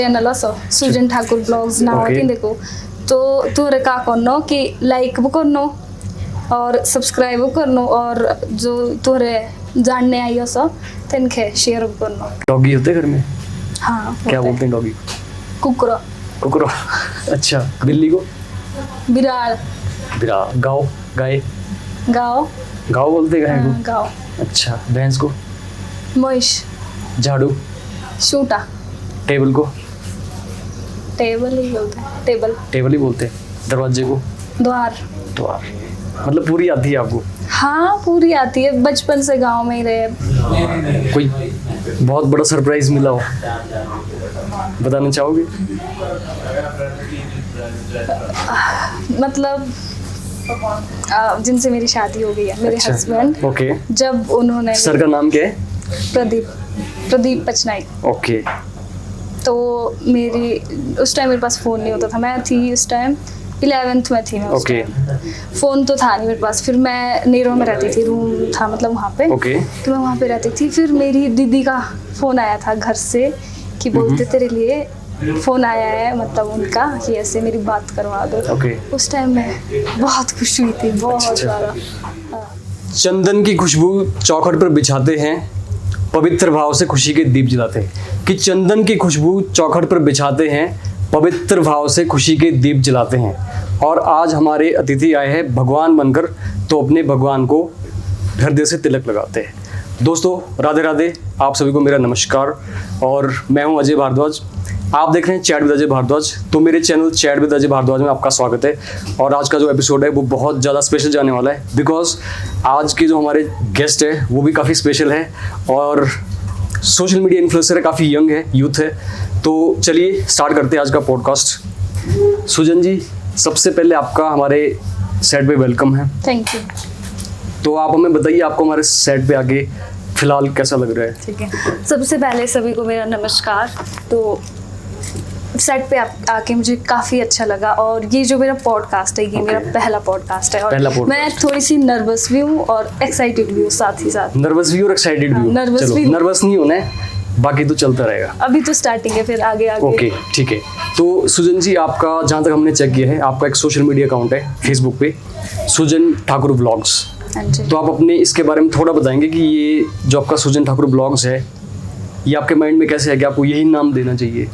Channel असो सुजन Thakur blogs ना होती देखो तो तुरे का करनो कि लाइक भी करनो और सब्सक्राइब भी करनो और जो तुरे जानने आई असो तिनके शेयर भी करनो। डॉगी होते घर में? हाँ क्या बोलते हैं डॉगी? कुकुरो। कुकुरो अच्छा। बिल्ली को? बिराल। बिराल। गाय? गाय? गाँव। गाँव बोलते हैं गाय को? गाँव। अच्छा। भैंस को? महिष। झाड़ू? शूटा। टेबल को? टेबल ही बोलते हैं। टेबल। टेबल ही बोलते हैं। दरवाजे को? द्वार। द्वार। मतलब पूरी आती है आपको? हाँ पूरी आती है, बचपन से गांव में ही रहे। कोई बहुत बड़ा सरप्राइज मिला हो बताना चाहोगे? मतलब जिनसे मेरी शादी हो गई है, मेरे अच्छा। हस्बैंड। ओके। जब उन्होंने सर का नाम क्या है? प्रदीप पचनाई। ओके। तो मेरी उस टाइम मेरे पास फ़ोन नहीं होता था, मैं थी उस टाइम 11th में थी मैं उस ओके। टाइम। फ़ोन तो था नहीं मेरे पास, फिर मैं नेरो में रहती थी, रूम था मतलब वहाँ पे। ओके। तो मैं वहाँ पे रहती थी, फिर मेरी दीदी का फ़ोन आया था घर से कि बोलते तेरे लिए फ़ोन आया है, मतलब उनका कि ऐसे मेरी बात करवा दो। ओके। उस टाइम मैं बहुत खुश हुई थी, बहुत ज़्यादा। चंदन की खुशबू चौखट पर बिछाते हैं, पवित्र भाव से खुशी के दीप जलाते हैं। कि चंदन की खुशबू चौखट पर बिछाते हैं, पवित्र भाव से खुशी के दीप जलाते हैं। और आज हमारे अतिथि आए हैं भगवान बनकर, तो अपने भगवान को हृदय से तिलक लगाते हैं। दोस्तों राधे राधे, आप सभी को मेरा नमस्कार और मैं हूं अजय भारद्वाज। आप देख रहे हैं चैट विद अजय भारद्वाज। तो मेरे channel chat with Ajay Bhardwaj में आपका स्वागत है। और आज का जो एपिसोड है वो बहुत ज़्यादा स्पेशल जाने वाला है, बिकॉज आज के जो हमारे गेस्ट है वो भी काफ़ी स्पेशल है और सोशल मीडिया इन्फ्लुएंसर है, काफ़ी यंग है, यूथ है। तो चलिए स्टार्ट करते हैं आज का पॉडकास्ट। सुजन जी, सबसे पहले आपका हमारे सेट पे वेलकम है। Thank you. तो आप हमें बताइए आपको हमारे सेट पे आके फिलहाल कैसा लग रहा है? ठीक है, सबसे पहले सभी को मेरा नमस्कार। तो सेट पे आके मुझे काफ़ी अच्छा लगा और ये जो मेरा पॉडकास्ट है ये मेरा पहला पॉडकास्ट है और मैं थोड़ी सी नर्वस भी हूँ और एक्साइटेड भी हूँ साथ ही साथ। नर्वस भी और एक्साइटेड भी हूँ। नर्वस भी, नर्वस नहीं होना है, बाकी तो चलता रहेगा। अभी तो स्टार्टिंग है, फिर आगे आगे। ओके ठीक है। तो सुजन जी, आपका जहाँ तक हमने चेक किया है आपका एक सोशल मीडिया अकाउंट है फेसबुक पे, सुजन ठाकुर ब्लॉग्स। तो आप अपने इसके बारे में थोड़ा बताएंगे कि ये जो आपका सुजन ठाकुर ब्लॉग्स है ये आपके माइंड में कैसे है कि आपको यही नाम देना चाहिए?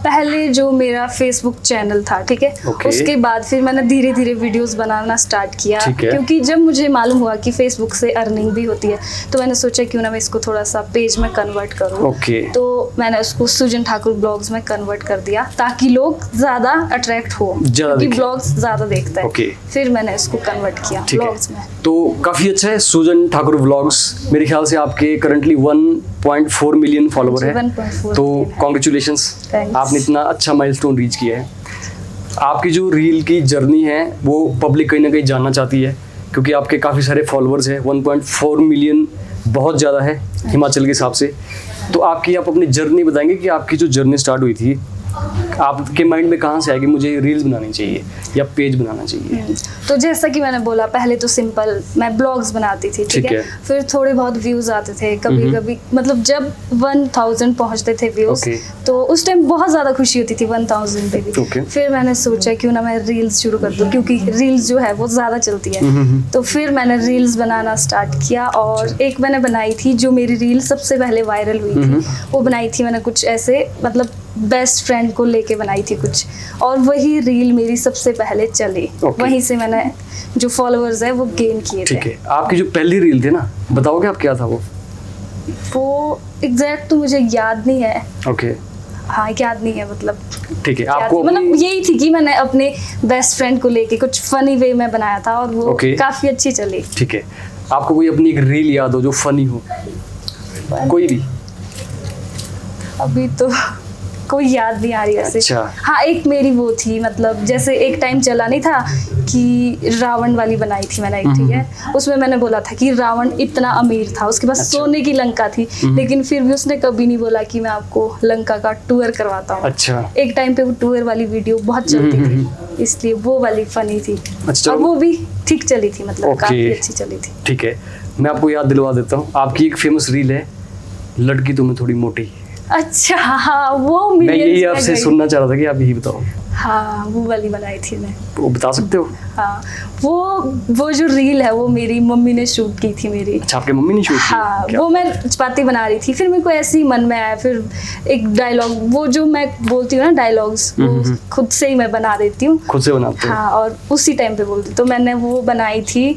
पहले जो मेरा फेसबुक चैनल था, ठीक है, उसके बाद फिर मैंने धीरे धीरे वीडियोस बनाना स्टार्ट किया, क्योंकि जब मुझे मालूम हुआ कि फेसबुक से अर्निंग भी होती है तो मैंने सोचा क्यों ना मैं इसको थोड़ा सा पेज में कन्वर्ट करूँ। तो मैंने उसको सुजन ठाकुर ब्लॉग्स में कन्वर्ट कर दिया ताकि लोग ज़्यादा अट्रैक्ट हो, क्योंकि ब्लॉग्स ज़्यादा देखता है। फिर मैंने इसको कन्वर्ट किया ब्लॉग्स में। तो काफ़ी अच्छा है सुजन ठाकुर ब्लॉग्स। मेरे ख्याल से आपके करंटली 1.4 मिलियन फॉलोवर है, तो कॉन्ग्रेचुलेशंस, आपने इतना अच्छा माइलस्टोन रीच किया है। आपकी जो रील की जर्नी है वो पब्लिक कहीं ना कहीं जानना चाहती है, क्योंकि आपके काफ़ी सारे फॉलोअर्स हैं। 1.4 मिलियन बहुत ज़्यादा है हिमाचल के हिसाब से। तो आप अपनी जर्नी बताएंगे कि आपकी जो जर्नी स्टार्ट हुई थी, आपके माइंड में कहाँ से आया कि मुझे रील्स बनानी चाहिए या पेज बनाना चाहिए? तो जैसा कि मैंने बोला, पहले तो सिंपल मैं ब्लॉग्स बनाती थी, ठीक है। फिर थोड़े बहुत व्यूज आते थे, कभी कभी मतलब जब 1000 पहुंचते थे व्यूज, तो उस टाइम बहुत ज़्यादा खुशी होती थी 1000 पे भी। फिर मैंने सोचा क्यों ना मैं रील्स शुरू कर दूँ, क्योंकि रील्स जो है वो ज़्यादा चलती है। तो फिर मैंने रील्स बनाना स्टार्ट किया और एक मैंने बनाई थी जो मेरी रील सबसे पहले वायरल हुई थी, वो बनाई थी मैंने कुछ ऐसे, मतलब बेस्ट फ्रेंड को लेके बनाई थी कुछ, और वही रील मेरी सबसे पहले चली। वहीं से मैंने जो फॉलोअर्स है वो गेन किए थे। ठीक है, आपकी जो पहली रील थी ना, बताओगे आप क्या था वो एग्जैक्ट तो मुझे याद नहीं है। हाँ याद नहीं है, मतलब ठीक है, आपको मतलब यही थी कि मैंने अपने बेस्ट फ्रेंड को लेके कुछ फनी वे में बनाया था और वो काफी अच्छी चली। ठीक है, आपको कोई अपनी एक रील याद हो जो फनी हो? कोई भी? अभी तो कोई याद नहीं आ रही ऐसे। अच्छा। हाँ एक मेरी वो थी, मतलब जैसे एक टाइम चला नहीं था कि रावण वाली बनाई थी मैंने एक, ठीक है। उसमें मैंने बोला था कि रावण इतना अमीर था, उसके पास सोने की लंका थी, लेकिन फिर भी उसने कभी नहीं बोला कि मैं आपको लंका का टूर करवाता हूँ। अच्छा। एक टाइम पे वो टूर वाली वीडियो बहुत चलती थी, इसलिए वो वाली फनी थी। और वो भी ठीक चली थी, मतलब काफी अच्छी चली थी। ठीक है, मैं आपको याद दिलवा देता हूँ, आपकी एक फेमस रील है, लड़की तुम्हें थोड़ी मोटी। अच्छा हाँ, वो मैं यही मिलियंस में आपसे गई। सुनना चाह रहा था कि आप यही बताओ। हाँ, वो वाली बनाई थी मैं। वो बता सकते हो? हाँ, वो जो रील है वो मेरी मम्मी ने शूट की थी मेरी। अच्छा, आपके मम्मी ने शूट की? हाँ, क्या? वो मैं चपाती बना रही थी, फिर मेरे को ऐसे ही मन में आया, फिर एक डायलॉग, वो जो मैं बोलती हूँ ना डायलॉग्स, वो खुद से ही मैं बना देती हूँ। खुद से बनाते हो? हाँ, और उसी टाइम पे बोलती, तो मैंने वो बनाई थी,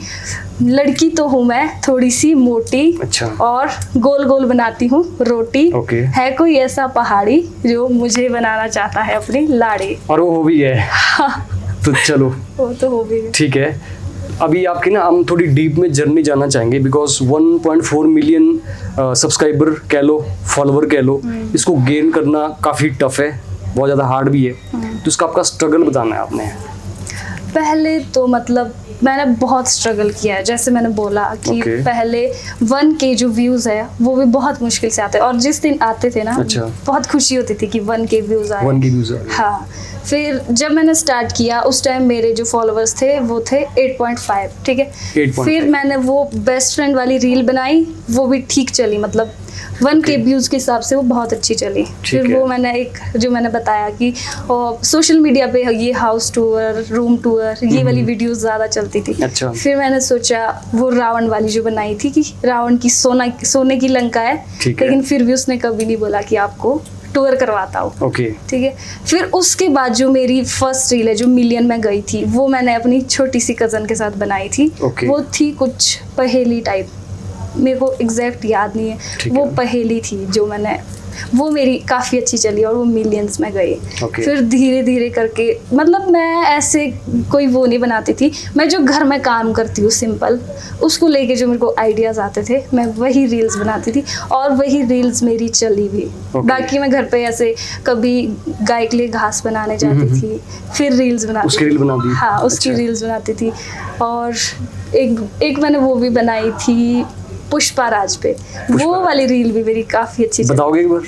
लड़की तो हूँ मैं थोड़ी सी मोटी, अच्छा। और गोल गोल बनाती हूँ रोटी, ओके। है कोई ऐसा पहाड़ी जो मुझे बनाना चाहता है अपनी लाड़ी। और वो भी है। हाँ, तो चलो वो तो हो भी। ठीक है। अभी आपकी ना हम थोड़ी डीप में जर्नी जानना चाहेंगे, बिकॉज 1.4 मिलियन सब्सक्राइबर कह लो, फॉलोवर कह लो, इसको गेन करना काफ़ी टफ है, बहुत ज़्यादा हार्ड भी है। तो इसका आपका स्ट्रगल बताना है आपने। पहले तो मतलब मैंने बहुत स्ट्रगल किया है, जैसे मैंने बोला कि Okay. पहले 1K जो व्यूज है वो भी बहुत मुश्किल से आते हैं, और जिस दिन आते थे ना, अच्छा। बहुत खुशी होती थी कि 1K व्यूज आए। 1 की व्यूज आ रही है। हाँ, फिर जब मैंने स्टार्ट किया उस टाइम मेरे जो फॉलोअर्स थे वो थे 8.5, ठीक है। 8.5। फिर मैंने वो बेस्ट फ्रेंड वाली रील बनाई, वो भी ठीक चली, मतलब 1K व्यूज के हिसाब से वो बहुत अच्छी चली। फिर है। वो मैंने एक जो मैंने बताया कि सोशल मीडिया पे ये हाउस टूर, रूम टूर, ये वाली वीडियोस ज़्यादा चलती थी। अच्छा। फिर मैंने सोचा वो रावण वाली जो बनाई थी कि रावण की सोने की लंका है, ठीक है। लेकिन फिर भी उसने कभी नहीं बोला कि आपको टूर करवाता हूँ। ओके। ठीक है। फिर उसके बाद जो मेरी फर्स्ट रील है जो मिलियन में गई थी, वो मैंने अपनी छोटी सी कज़न के साथ बनाई थी। Okay. वो थी कुछ पहेली टाइप, मेरे को एग्जैक्ट याद नहीं है, ठीक वो है। पहेली थी जो मैंने, वो मेरी काफ़ी अच्छी चली और वो मिलियंस में गई। Okay. फिर धीरे धीरे करके, मतलब मैं ऐसे कोई वो नहीं बनाती थी, मैं जो घर में काम करती हूँ सिंपल, उसको लेके जो मेरे को आइडियाज़ आते थे मैं वही रील्स बनाती थी, और वही रील्स मेरी चली भी। Okay. बाकी मैं घर पे ऐसे कभी गाय के लिए घास बनाने जाती थी, फिर रील्स बनाती उसकी थी। रील बना दी? हाँ, उसकी अच्छा। रील्स बनाती थी। और एक मैंने वो भी बनाई थी पुष्पा राज पे, वो वाली रील भी मेरी काफ़ी अच्छी चली। बताओगे एक बार?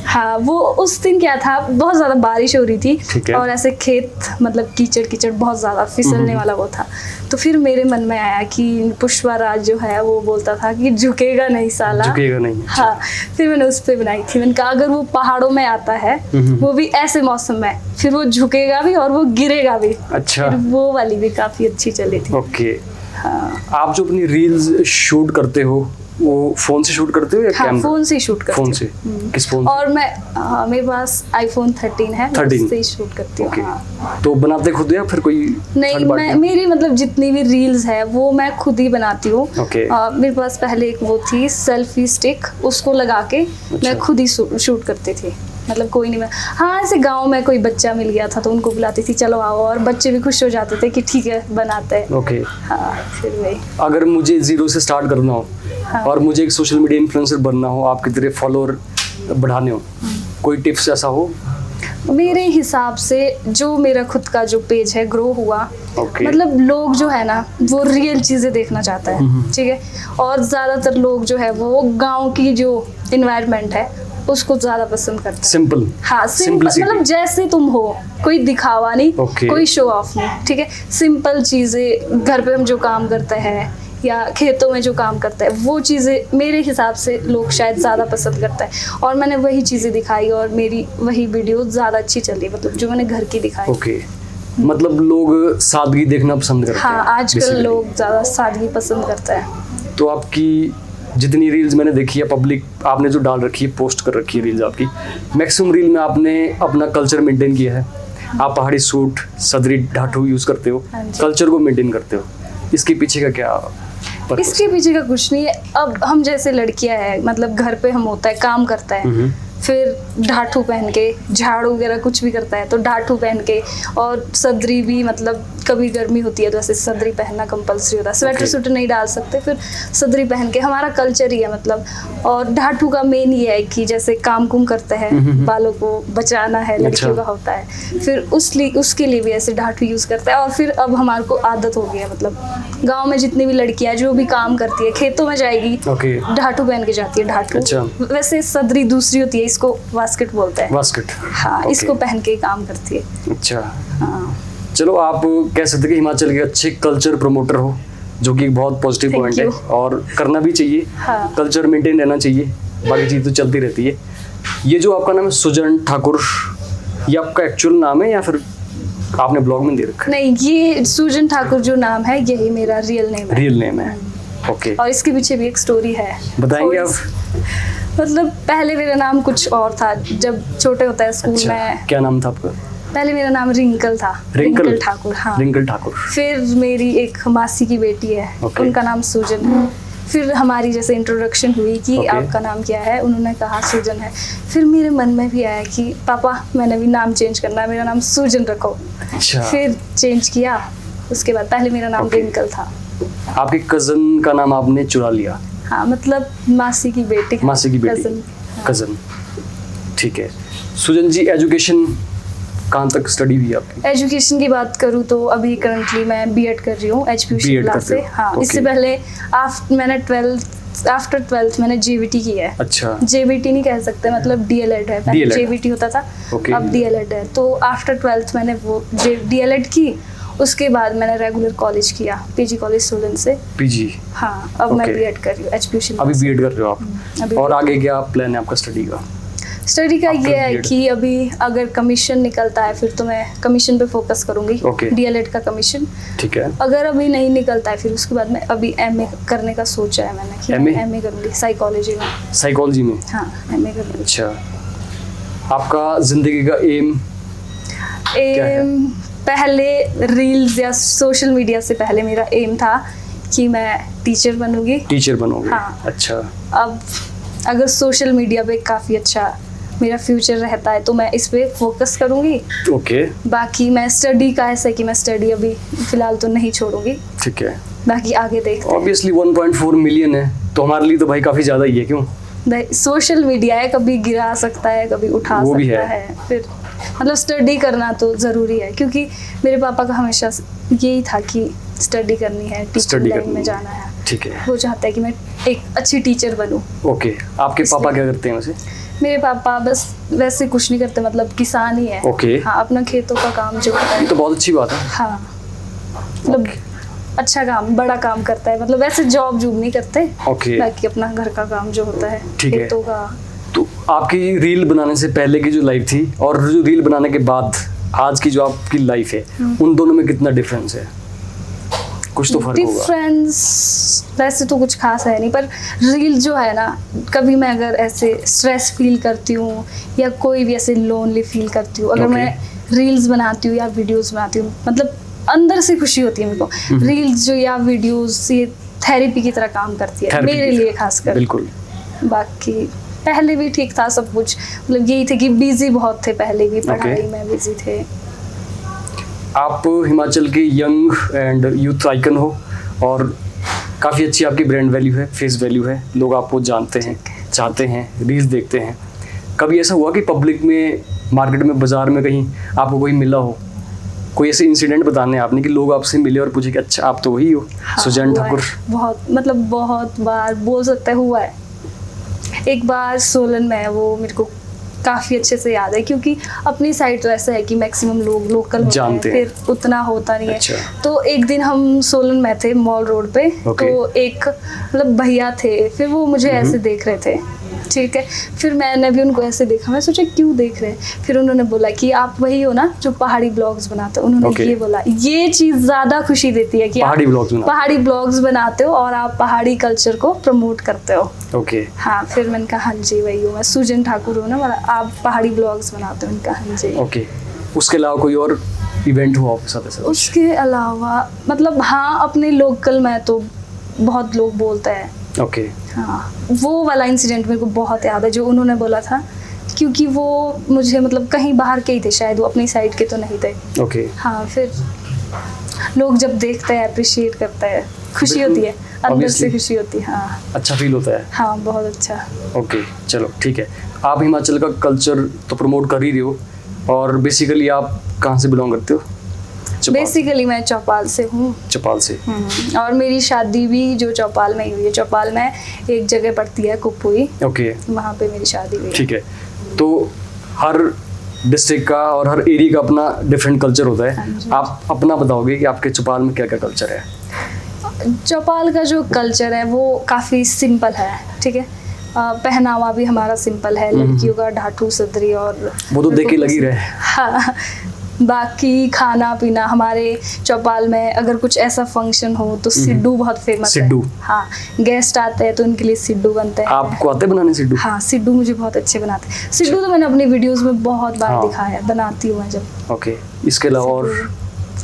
हाँ, वो उस दिन क्या था, बहुत ज़्यादा बारिश हो रही ठीक थी है। और ऐसे खेत मतलब कीचड़ कीचड़ बहुत ज़्यादा फिसलने वाला वो था। तो फिर मेरे मन में आया कि पुष्पा राज जो है वो बोलता था कि झुकेगा नहीं साला। झुकेगा नहीं। हाँ, फिर मैंने उस पर बनाई थी, मैंने कहा अगर वो पहाड़ों में आता है, वो भी ऐसे मौसम में, फिर वो झुकेगा भी और वो गिरेगा भी। अच्छा। फिर वो वाली भी काफ़ी अच्छी चली थी। ओके। हाँ, आप जो अपनी रील्स शूट करते हो वो फोन से शूट करते हो या हाँ, कैमरा? फोन से ही शूट करती फोन हूँ। से? किस फोन से? और मैं मेरे पास iPhone 13 है, मैं 13? उससे ही शूट करती हूँ। ओके। हाँ। तो बनाते खुद या फिर कोई नहीं, third party? मैं मेरी मतलब जितनी भी रील्स है वो मैं खुद ही बनाती हूँ। Okay. मेरे पास पहले एक वो थी सेल्फी स्टिक, उसको लगा के मैं खुद ही शूट करती थी, मतलब कोई नहीं। मैं हाँ, ऐसे गांव में कोई बच्चा मिल गया था तो उनको बुलाती थी, चलो आओ, और बच्चे भी खुश हो जाते थे कि ठीक है बनाते हैं। ओके। हाँ, फिर वही। अगर मुझे जीरो से स्टार्ट करना हो हाँ। और मुझे एक सोशल मीडिया इन्फ्लुएंसर बनना हो, आपकी तरह फॉलोअर बढ़ाने हो, कोई टिप्स ऐसा हो? मेरे हिसाब से जो मेरा खुद का जो पेज है ग्रो हुआ, Okay. मतलब लोग जो है ना वो रियल चीज़ें देखना चाहता है, ठीक है। और ज़्यादातर लोग जो है वो गांव की जो इन्वायरमेंट है उसको ज़्यादा पसंद करते हैं। सिंपल। हाँ, सिंपल, Simplicity. मतलब जैसे तुम हो, कोई दिखावा नहीं, Okay. कोई शो ऑफ नहीं, ठीक है। सिंपल चीज़ें, घर पे हम जो काम करते हैं या खेतों में जो काम करता है वो चीज़ें मेरे हिसाब से लोग शायद ज़्यादा पसंद करता है, और मैंने वही चीज़ें दिखाई और मेरी वही वीडियो ज़्यादा अच्छी चली, मतलब जो मैंने घर की दिखाई। ओके। मतलब लोग सादगी देखना पसंद करते हैं। हाँ, आजकल basically. लोग ज़्यादा सादगी पसंद करते हैं। तो आपकी जितनी रील्स मैंने देखी है, पब्लिक आपने जो डाल रखी है, पोस्ट कर रखी है रील्स आपकी, मैक्सिमम रील में आपने अपना कल्चर मेंटेन किया है। आप पहाड़ी सूट, सदरी, ढाठू यूज़ करते हो, हाँ जी। कल्चर को मेंटेन करते हो। इसके पीछे का क्या purpose? इसके पीछे का कुछ नहीं है। अब हम जैसे लड़कियां हैं, मतलब घर पे हम होता है, काम करता है, फिर ढाठू पहन के, झाड़ू वगैरह कुछ भी करता है तो ढाठू पहन के, और सदरी भी, मतलब कभी गर्मी होती है तो ऐसे सदरी पहनना कंपलसरी होता है, स्वेटर Okay. स्वेटर नहीं डाल सकते, फिर सदरी पहन के, हमारा कल्चर ही है मतलब। और ढाठू का मेन ये है कि जैसे काम कुम करते हैं, बालों को बचाना है, लड़कियों का होता है, फिर उसके लिए भी ऐसे ढाठू यूज़ करता है। और फिर अब हमारे को आदत हो गई है, मतलब गाँव में जितनी भी लड़कियाँ जो भी काम करती है, खेतों में जाएगी, Okay. ढाठू पहन के जाती है। ढाठू अच्छा। वैसे सदरी दूसरी होती है, इसको वास्केट बोलते हैं। बास्केट। हाँ, Okay. इसको पहन के ही काम करती है। अच्छा। हाँ, चलो, आप कह सकते हैं कि हिमाचल के अच्छे कल्चर प्रमोटर हो, जो कि एक बहुत पॉजिटिव Thank पॉइंट है you. और करना भी चाहिए। हाँ। कल्चर मेंटेन रहना चाहिए, बाकी चीज़ तो चलती रहती है। ये जो आपका नाम है सुजन ठाकुर, ये आपका एक्चुअल नाम है या फिर आपने ब्लॉग में दे रखा है? नहीं, ये सुजन ठाकुर जो नाम है यही मेरा रियल नेम है। रियल नेम है, ओके। और इसके पीछे भी एक स्टोरी है, बताएंगे आप? मतलब पहले मेरा नाम कुछ और था जब छोटे होता है स्कूल में। क्या नाम था आपका? पहले मेरा नाम रिंकल था, रिंकल ठाकुर। हाँ, रिंकल ठाकुर। फिर मेरी एक मासी की बेटी है, उनका नाम सुजन है। फिर हमारी जैसे इंट्रोडक्शन हुई कि आपका नाम क्या है, उन्होंने कहा सुजन है। फिर मेरे मन में भी आया कि पापा मैंने भी नाम चेंज करना है, मेरा नाम सुजन रखो। अच्छा। फिर चेंज किया, उसके बाद पहले मेरा नाम रिंकल था। आपके कजन का नाम आपने चुरा लिया? हाँ, मतलब मासी की बेटी। मासी की बेटी, कजन, ठीक है। सुजन जी, एजुकेशन कहाँ तक स्टडी हुई आपकी? एजुकेशन की बात करूँ तो अभी करंटली मैं बीएड कर रही हूँ एचपीयू शिमला से। हाँ, इससे पहले मैंने आफ्टर 12th मैंने जेबीटी की है। अच्छा। जेबीटी नहीं कह सकते, मतलब डीएलएड है। पहले जेबीटी होता था, अब डीएलएड है। तो आफ्टर 12th मैंने वो डीएलएड की, उसके बाद मैंने रेगुलर कॉलेज किया, पीजी कॉलेज सोलन से। पीजी? हाँ, अब मैं बीएड कर रही हूँ एचपीयू शिमला। अभी बीएड कर रहे हो आप? और आगे क्या प्लान है आपका स्टडी का? स्टडी का ये है कि अभी अगर कमीशन निकलता है फिर तो मैं कमीशन पे फोकस करूंगी, डीएलएड का कमीशन। ठीक है। अगर अभी नहीं निकलता है फिर उसके बाद मैं अभी एमए करने का सोचा है मैंने कि एमए करूंगी साइकोलॉजी में। साइकोलॉजी में? हाँ, एमए करूंगी। अच्छा। आपका जिंदगी का एम पहले रील्स या सोशल मीडिया से पहले मेरा एम था कि मैं टीचर बनूंगी। टीचर बनोगे? हाँ। अच्छा। अब अगर सोशल मीडिया पे काफ़ी अच्छा मेरा फ्यूचर रहता है तो मैं इस पे फोकस करूंगी। ओके। बाकी मैं स्टडी का ऐसा है कि मैं स्टडी अभी फिलहाल तो नहीं छोड़ूंगी। ठीक है। बाकी आगे देखते हैं। ऑब्वियसली 1.4 मिलियन है तो हमारे लिए तो भाई काफ़ी ज़्यादा ही है। क्यों? सोशल मीडिया है, कभी गिरा सकता है, कभी उठा सकता है। फिर मतलब स्टडी करना तो ज़रूरी है, क्योंकि मेरे पापा का हमेशा यही था कि स्टडी करनी है, टीचर लाइन में जाना है। ठीक है। वो चाहता है कि मैं एक अच्छी टीचर बनूं। ओके। आपके पापा क्या करते हैं वैसे? मेरे पापा बस वैसे कुछ नहीं करते, मतलब किसान ही है। ओके। हाँ, अपना खेतों का काम जो होता है। तो बहुत अच्छी बात है। हाँ, मतलब अच्छा काम, बड़ा काम करता है, मतलब वैसे जॉब नहीं करते। ओके। बाकी अपना घर का काम जो होता है, खेतों का। तो आपकी रील बनाने से पहले की जो लाइफ थी और जो रील बनाने के बाद आज की जो आपकी लाइफ है, उन दोनों में कितना डिफरेंस है? कुछ तो फर्क होगा। डिफरेंस वैसे तो कुछ खास है नहीं, पर रील जो है ना, कभी मैं अगर ऐसे स्ट्रेस फील करती हूँ या कोई भी ऐसे लोनली फील करती हूँ, अगर मैं रील्स बनाती हूँ या वीडियोस बनाती हूँ, मतलब अंदर से खुशी होती है मेरे को। रील्स जो या वीडियोस ये थेरेपी की तरह काम करती है मेरे लिए खासकर। बिल्कुल। बाकी पहले भी ठीक था सब कुछ, मतलब यही थे कि बिजी बहुत थे, पहले भी पढ़ाई में बिजी थे। आप हिमाचल के यंग एंड यूथ आइकन हो और काफ़ी अच्छी आपकी ब्रांड वैल्यू है, फेस वैल्यू है, लोग आपको जानते हैं, चाहते हैं, रील्स देखते हैं। कभी ऐसा हुआ कि पब्लिक में, मार्केट में, बाजार में कहीं आपको कोई मिला हो, कोई ऐसे इंसिडेंट बताने आपने कि लोग आपसे मिले और पूछे कि अच्छा आप तो वही हो? हाँ, सुजन ठाकुर? बहुत, मतलब बहुत बार बोल सकते हुआ है। एक बार सोलन में, वो मेरे को काफ़ी अच्छे से याद है, क्योंकि अपनी साइड तो ऐसा है कि मैक्सिमम लोग लोकल होते हैं, फिर उतना होता नहीं है। तो एक दिन हम सोलन में थे, मॉल रोड पे। तो एक मतलब भैया थे, फिर वो मुझे ऐसे देख रहे थे, ठीक है। फिर मैंने भी उनको ऐसे देखा, मैं सोचा क्यों देख रहे हैं। फिर उन्होंने बोला कि आप वही हो ना जो पहाड़ी ब्लॉग्स बनाते हो। उन्होंने ये बोला, ये चीज़ ज़्यादा खुशी देती है कि पहाड़ी ब्लॉग्स बनाते हो और आप पहाड़ी कल्चर को प्रमोट करते हो। ओके। हाँ, फिर मैंने कहा हाँ जी वही हूँ मैं, सुजन ठाकुर हूँ ना, आप पहाड़ी ब्लॉग्स बनाते हो। उनका हाँ जी। ओके। उसके अलावा कोई और इवेंट हुआ आपके साथ ऐसा? उसके अलावा मतलब हाँ, अपने लोकल में तो बहुत लोग बोलते हैं। ओके। हाँ, वो वाला इंसिडेंट मेरे को बहुत याद है जो उन्होंने बोला था, क्योंकि वो मुझे मतलब कहीं बाहर के ही थे शायद, वो अपनी साइड के तो नहीं थे। ओके। हाँ, फिर लोग जब देखते हैं, अप्रिशिएट करते हैं, खुशी होती है, अंदर से खुशी होती है। हाँ, अच्छा फील होता है। हाँ, बहुत अच्छा। ओके, चलो ठीक है। आप हिमाचल का कल्चर तो प्रमोट कर ही रहे हो, और बेसिकली आप कहाँ से बिलोंग करते हो? बेसिकली मैं चौपाल से हूँ। चौपाल से? और मेरी शादी भी जो चौपाल में ही हुई है। चौपाल में एक जगह पड़ती है कुपुई, ओके, वहाँ पे मेरी शादी हुई है। ठीक है। तो हर डिस्ट्रिक्ट का और हर एरिया का अपना डिफरेंट कल्चर होता है। आप अपना बताओगे कि आपके चौपाल में क्या क्या कल्चर है? चौपाल का जो कल्चर है वो काफ़ी सिंपल है, ठीक है। पहनावा भी हमारा सिंपल है, लड़कियों का ढाठू सदरी और वो तो देख के लग ही रहा है। हाँ, बाकी खाना पीना हमारे चौपाल में अगर कुछ ऐसा फंक्शन हो तो सिड्डू बहुत फेमस है। सिड्डू? हाँ, गेस्ट आते हैं तो उनके लिए सिड्डू बनते हैं। आपको आते बनाने सिड्डू? हाँ, सिड्डू मुझे बहुत अच्छे बनाते हैं। सिड्डू तो मैंने अपनी वीडियोस में बहुत बार दिखाया है, बनाती हूँ मैं जब। ओके, इसके अलावा और?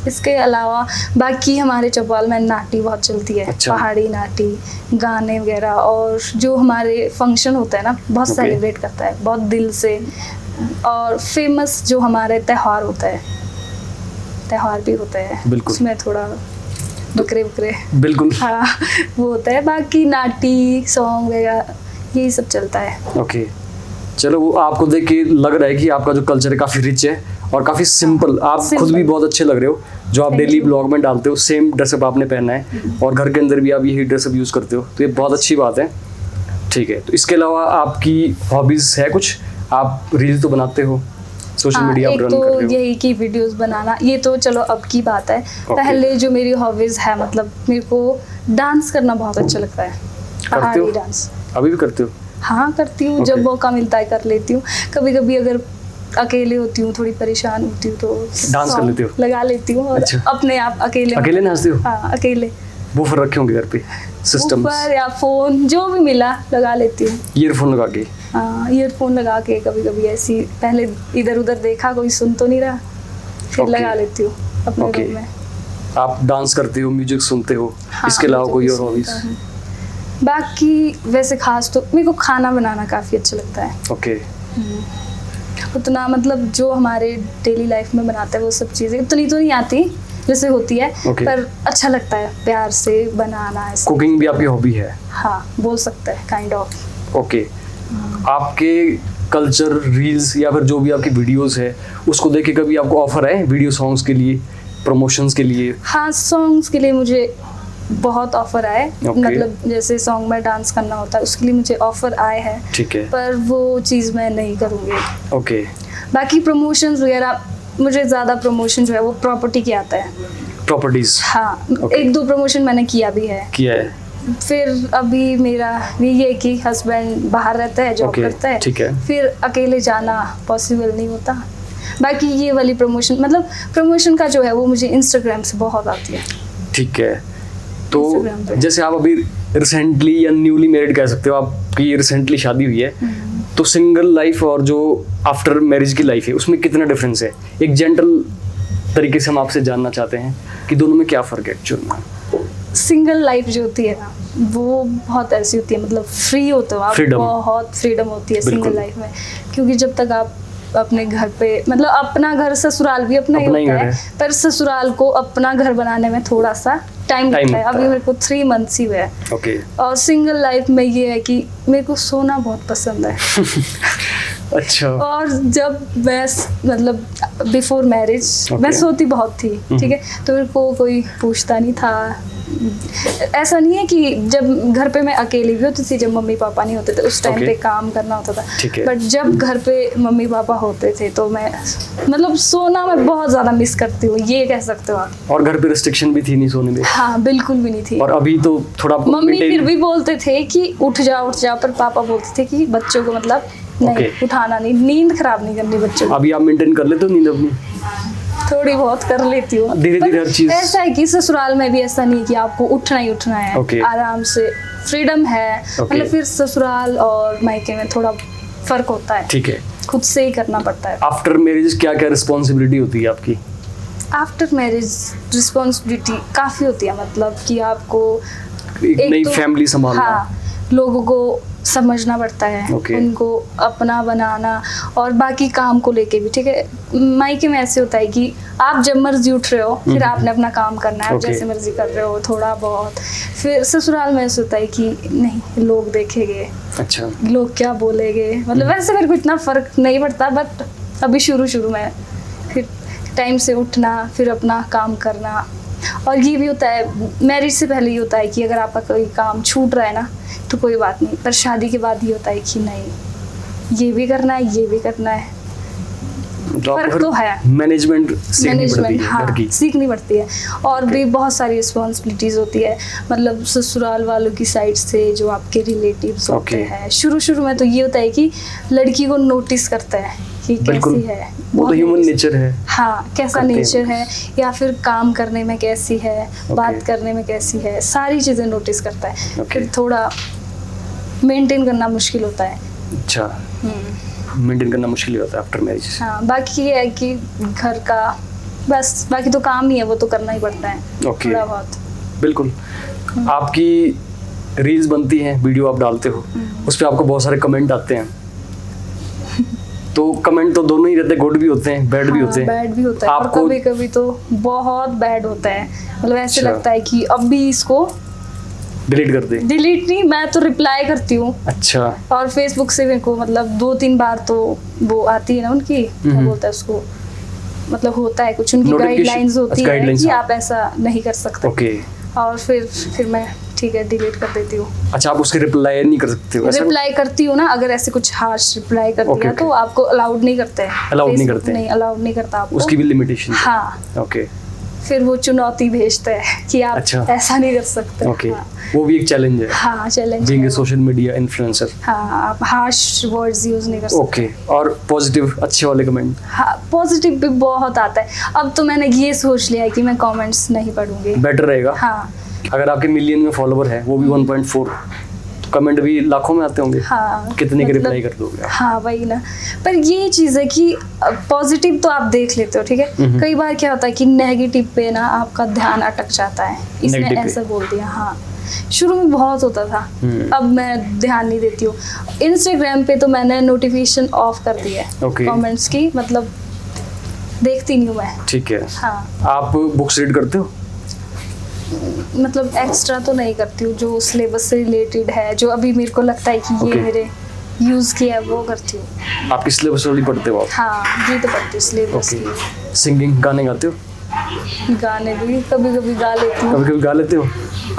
इसके अलावा बाकी हमारे चौपाल में नाटी बहुत चलती है। अच्छा। पहाड़ी नाटी, गाने वगैरह, और जो हमारे फंक्शन होता है ना बहुत सेलिब्रेट करता है बहुत दिल से। और फेमस जो हमारे त्यौहार होता है, त्यौहार भी होते हैं, बिल्कुल, उसमें थोड़ा बकरे बिल्कुल, हाँ वो होता है। बाकी नाटी सॉन्ग वगैरह यही सब चलता है। ओके, चलो, वो आपको देख के लग रहा है कि आपका जो कल्चर है काफ़ी रिच है और काफ़ी सिंपल। आप खुद भी बहुत अच्छे लग रहे हो, जो आप डेली ब्लॉग में डालते हो सेम ड्रेसअप आपने पहना है और घर के अंदर भी आप यही ड्रेसअप यूज़ करते हो, तो ये बहुत अच्छी बात है। ठीक है, तो इसके अलावा आपकी हॉबीज़ है कुछ? आप रील तो बनाते हो, सोशल मीडिया एक रन तो कर रहे हो? यही कि वीडियोस बनाना, ये तो चलो अब की बात है। पहले जो मेरी हॉबीज है, मतलब मेरे को डांस करना बहुत अच्छा लगता है, पहाड़ी डांस। अभी भी करते हो? हाँ, करती हूँ, जब मौका मिलता है कर लेती हूँ। कभी कभी अगर अकेले होती हूँ, थोड़ी परेशान होती हूँ, तो डांस कर लेती हो? लगा लेती हूँ और अच्छा। अपने आप अकेले नाचते हो? हाँ, अकेले। वूफर रखे होंगे घर पे, सिस्टम या फोन जो भी मिला लगा लेती हूँ। ईयरफोन लगा के? हाँ, ईयरफोन लगा के कभी कभी ऐसी, पहले इधर उधर देखा कोई सुन तो नहीं रहा, फिर लगा लेती हूँ अपने रूम में। आप डांस करते हो, म्यूजिक सुनते हो? हाँ, इसके अलावा कोई और हॉबीज? बाकी वैसे खास तो मेरे को खाना बनाना काफी अच्छा लगता है। ओके, उतना मतलब जो हमारे डेली लाइफ में बनाते हैं वो सब चीजें उतनी तो नहीं आती जैसे होती है, पर अच्छा लगता है प्यार से बनाना। कुकिंग भी आपकी हॉबी है? हाँ, बोल सकते हैं, काइंड ऑफ। ओके, आपके कल्चर रील्स या फिर जो भी आपकी वीडियोस है उसको देख के कभी आपको ऑफर है वीडियो सॉन्ग्स के लिए, प्रमोशंस के लिए? हाँ, सॉन्ग्स के लिए मुझे बहुत ऑफर आए। मतलब जैसे सॉन्ग में डांस करना होता है उसके लिए मुझे ऑफर आए हैं। ठीक है, पर वो चीज़ मैं नहीं करूँगी। ओके, बाकी प्रमोशंस वगैरह, मुझे ज़्यादा प्रमोशन जो है वो प्रॉपर्टी की आता है, प्रॉपर्टीज। हाँ, एक दो प्रमोशन मैंने किया है। फिर अभी मेरा ये कि हस्बैंड बाहर रहता है, जॉब करता है, ठीक है, फिर अकेले जाना पॉसिबल नहीं होता। बाकी ये वाली प्रमोशन, मतलब प्रमोशन का जो है वो मुझे इंस्टाग्राम से बहुत आती है। ठीक है, तो जैसे आप अभी रिसेंटली या न्यूली मैरिड कह सकते हो, आपकी रिसेंटली शादी हुई है, तो सिंगल लाइफ और जो आफ्टर मैरिज की लाइफ है उसमें कितना डिफरेंस है? एक जेंटल तरीके से हम आपसे जानना चाहते हैं कि दोनों में क्या फ़र्क है एक्चुअल में? सिंगल लाइफ जो होती है ना वो बहुत ऐसी होती है, मतलब फ्री होते हो आप, बहुत फ्रीडम होती है सिंगल लाइफ में। क्योंकि जब तक आप अपने घर पे, मतलब अपना घर ससुराल भी अपना ही होता है, पर ससुराल को अपना घर बनाने में थोड़ा सा टाइम लगता है। अभी मेरे को 3 मंथ्स ही हुए हैं। और सिंगल लाइफ में ये है कि मेरे को सोना बहुत पसंद है। अच्छा। और जब मैं, मतलब बिफोर मैरिज मैं सोती बहुत थी, ठीक है, तो मेरे को कोई पूछता नहीं था। ऐसा नहीं है कि जब घर पे मैं अकेली भी होती थी, जब मम्मी पापा नहीं होते थे उस टाइम पे काम करना होता था, बट जब घर पे मम्मी पापा होते थे तो मैं, मतलब सोना मैं बहुत ज्यादा मिस करती हूँ, ये कह सकते हो आप। और घर पे रिस्ट्रिक्शन भी थी नहीं सोने में? हाँ, बिल्कुल भी नहीं थी। और अभी तो थोड़ा मम्मी फिर भी बोलते थे कि उठ जाओ, पर पापा बोलते थे कि बच्चों को मतलब नहीं उठाना नहीं, नींद खराब नहीं करनी बच्चों की। अभी आप मेंटेन कर लेते हो नींद अपनी? थोड़ी बहुत कर लेती हूँ, धीरे-धीरे हर चीज। ऐसा है कि ससुराल में भी ऐसा नहीं कि आपको उठना ही उठना है, आराम से फ्रीडम है। मतलब फिर ससुराल और मायके में थोड़ा फर्क होता है, ठीक है, खुद से ही करना पड़ता है। आफ्टर मैरिज क्या क्या रिस्पॉन्सिबिलिटी होती है आपकी? आफ्टर मैरिज रिस्पॉन्सिबिलिटी काफी होती है, मतलब कि आपको एक नई फैमिली संभालना, हाँ, लोगों को समझना पड़ता है, उनको अपना बनाना, और बाकी काम को लेके भी, ठीक है। मायके में ऐसे होता है कि आप जब मर्जी उठ रहे हो, फिर आपने अपना काम करना है, आप जैसे मर्जी कर रहे हो थोड़ा बहुत। फिर ससुराल में ऐसे होता है कि नहीं, लोग देखेंगे, अच्छा, लोग क्या बोलेंगे। मतलब वैसे मेरे को इतना फर्क नहीं पड़ता, बट अभी शुरू में फिर टाइम से उठना, फिर अपना काम करना। और ये भी होता है, मैरिज से पहले ये होता है कि अगर आपका कोई काम छूट रहा है ना तो कोई बात नहीं, पर शादी के बाद ये होता है कि नहीं, ये भी करना है, ये भी करना है। फर्क तो है। मैनेजमेंट मैनेजमेंट हाँ की सीखनी पड़ती है, और भी बहुत सारी रिस्पॉन्सिबिलिटीज होती है, मतलब ससुराल वालों की साइड से जो आपके रिलेटिव्स होते हैं। शुरू में तो ये होता है कि लड़की को नोटिस करते हैं कि कैसी है, वो तो ह्यूमन नेचर है। हाँ, कैसा नेचर है, या फिर काम करने में कैसी है, बात करने में कैसी है, सारी चीजें नोटिस करता है। फिर थोड़ा मेंटेन करना मुश्किल होता है। अच्छा, मेंटेन करना मुश्किल होता है आफ्टर मैरिज। हाँ, बाकी ये है कि घर का बस, बाकी तो काम ही है, वो तो करना ही पड़ता है थोड़ा बहुत। बिल्कुल। आपकी रील्स बनती हैं, वीडियो आप डालते हो, उस पर आपको बहुत सारे कमेंट आते हैं। तो कमेंट तो दोनों ही रहते हैं, गुड भी होते हैं, बैड भी होते हैं। बैड भी होता है, और कभी कभी तो बहुत बैड होता है, मतलब ऐसे लगता है कि अब भी इसको डिलीट कर दे। डिलीट नहीं, मैं तो रिप्लाई करती हूँ। अच्छा। और फेसबुक से मेरे को मतलब 2-3 बार तो वो आती है ना उनकी, क्या बोलता है उसको, मतलब होता है कुछ उनकी गाइडलाइंस होती है कि आप ऐसा नहीं कर सकते। ओके। और फिर मैं ठीक है डिलीट कर देती हूँ। अच्छा, आप उसके रिप्लाई नहीं कर सकते हो? रिप्लाई करती हूँ ना, अगर ऐसे कुछ हार्श रिप्लाई कर दिया तो आपको अलाउड नहीं करते हैं। अलाउड नहीं करते? नहीं, अलाउड नहीं करता आपको, उसकी भी लिमिटेशन। हाँ। ओके। फिर वो चुनौती भेजते हैं कि आप ऐसा नहीं कर सकते। ओके। वो भी एक चैलेंज है। हाँ, challenge being a social media influencer. हाँ, आप हार्श वर्ड्स यूज नहीं कर सकते। ओके। और पॉजिटिव अच्छे वाले कमेंट? हाँ, पॉजिटिव भी बहुत आता है। अब तो मैंने ये सोच लिया है कि मैं कमेंट्स नहीं पढ़ूंगी। बेटर रहेगा। हाँ। अगर आपके मिलियन में फॉलोवर है, वो भी 1.4, कमेंट भी लाखों में आते होंगे। हाँ, कितने के रिप्लाई कर दोगे? हाँ, वही ना। पर ये चीज़ है कि पॉजिटिव तो आप देख लेते हो, ठीक है। कई बार क्या होता है कि नेगेटिव पे ना आपका ध्यान अटक जाता है, इसने ऐसा बोल दिया। हाँ, शुरू में बहुत होता था, अब मैं ध्यान नहीं देती हूँ। इंस्टाग्राम पे तो मैंने नोटिफिकेशन ऑफ कर दी है कमेंट्स की, मतलब देखती नहीं हूँ मैं। ठीक है। हाँ। आप बुक्स रीड करते हो? मतलब एक्स्ट्रा तो नहीं करती हूँ, जो सिलेबस से रिलेटेड है, जो अभी मेरे को लगता है कि ये मेरे यूज किया है, वो करती हूँ। आपकी सिलेबस वाली पढ़ते हो आप? हाँ, ये तो पढ़ती हूँ सिलेबस की। सिंगिंग, गाने गाते हो? गाने भी कभी कभी गा लेती हूँ। कभी कभी गा लेते हो?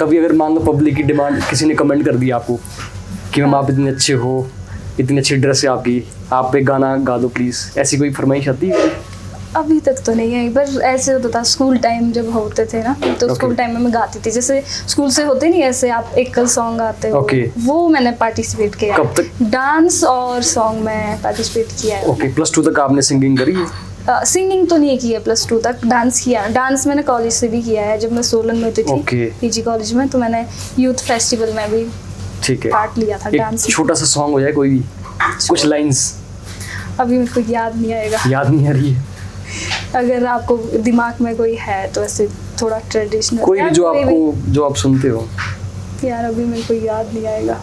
कभी अगर मान लो पब्लिक की डिमांड, किसी ने कमेंट कर दिया आपको कि मैम आप इतने अच्छे हो, इतनी अच्छी ड्रेस है आपकी, आप एक गाना गा दो प्लीज, ऐसी कोई फरमाइश आती है? अभी तक तो नहीं है, पर ऐसे होता था स्कूल टाइम जब होते थे ना, तो स्कूल टाइम में मैं गाती थी। जैसे स्कूल से होते नहीं, ऐसे आप एकल सॉन्ग गाते हो, वो मैंने पार्टिसिपेट किया। कब तक? डांस और सॉन्ग में पार्टिसिपेट किया है। ओके। प्लस 2 तक आपने सिंगिंग करी है? सिंगिंग तो नहीं की है, प्लस 2 तक डांस किया। डांस मैंने कॉलेज से भी किया है, जब मैं सोलन में होती थी पीजी कॉलेज में, तो मैंने यूथ फेस्टिवल में भी पार्ट लिया था डांस। छोटा सा सॉन्ग हो जाए कोई भी, कुछ लाइंस। अभी मेरे को याद नहीं आएगा। याद नहीं आ रही है? अगर आपको दिमाग में कोई है तो ऐसे थोड़ा ट्रेडिशनल कोई भी जो आप सुनते हो। यार अभी मेरे को याद नहीं आएगा,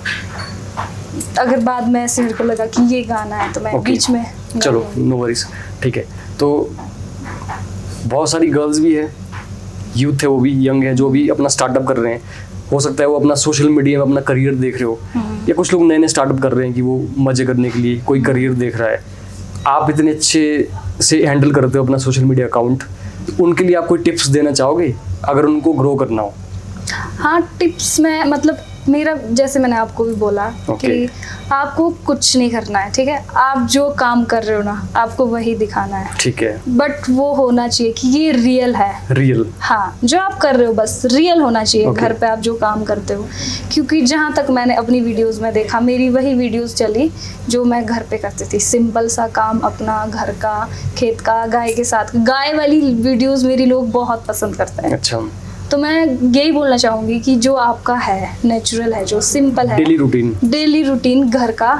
अगर बाद में ऐसे मेरे को लगा कि ये गाना है तो मैं बीच में। चलो, नो वरीज, ठीक है। तो बहुत सारी गर्ल्स भी है, यूथ है, वो भी यंग है, जो भी अपना स्टार्टअप कर रहे हैं। हो सकता है वो अपना सोशल मीडिया में अपना करियर देख रहे हो, या कुछ लोग नए नए स्टार्टअप कर रहे हैं कि वो मजे करने के लिए कोई करियर देख रहा है। आप इतने अच्छे से हैंडल करते हो अपना सोशल मीडिया अकाउंट, उनके लिए आप कोई टिप्स देना चाहोगे अगर उनको ग्रो करना हो? हाँ, टिप्स में मतलब मेरा, जैसे मैंने आपको भी बोला कि आपको कुछ नहीं करना है, ठीक है। आप जो काम कर रहे हो ना, आपको वही दिखाना है, ठीक है। बट वो होना चाहिए कि ये रियल है। रियल? हाँ, जो आप कर रहे हो बस रियल होना चाहिए। घर पे आप जो काम करते हो, क्योंकि जहाँ तक मैंने अपनी वीडियोस में देखा, मेरी वही वीडियोस चली जो मैं घर पे करती थी। सिंपल सा काम अपना, घर का, खेत का, गाय के साथ। गाय वाली वीडियोस मेरी लोग बहुत पसंद करते हैं। अच्छा। तो मैं यही बोलना चाहूँगी कि जो आपका है, नेचुरल है, जो सिंपल है, डेली रूटीन घर का,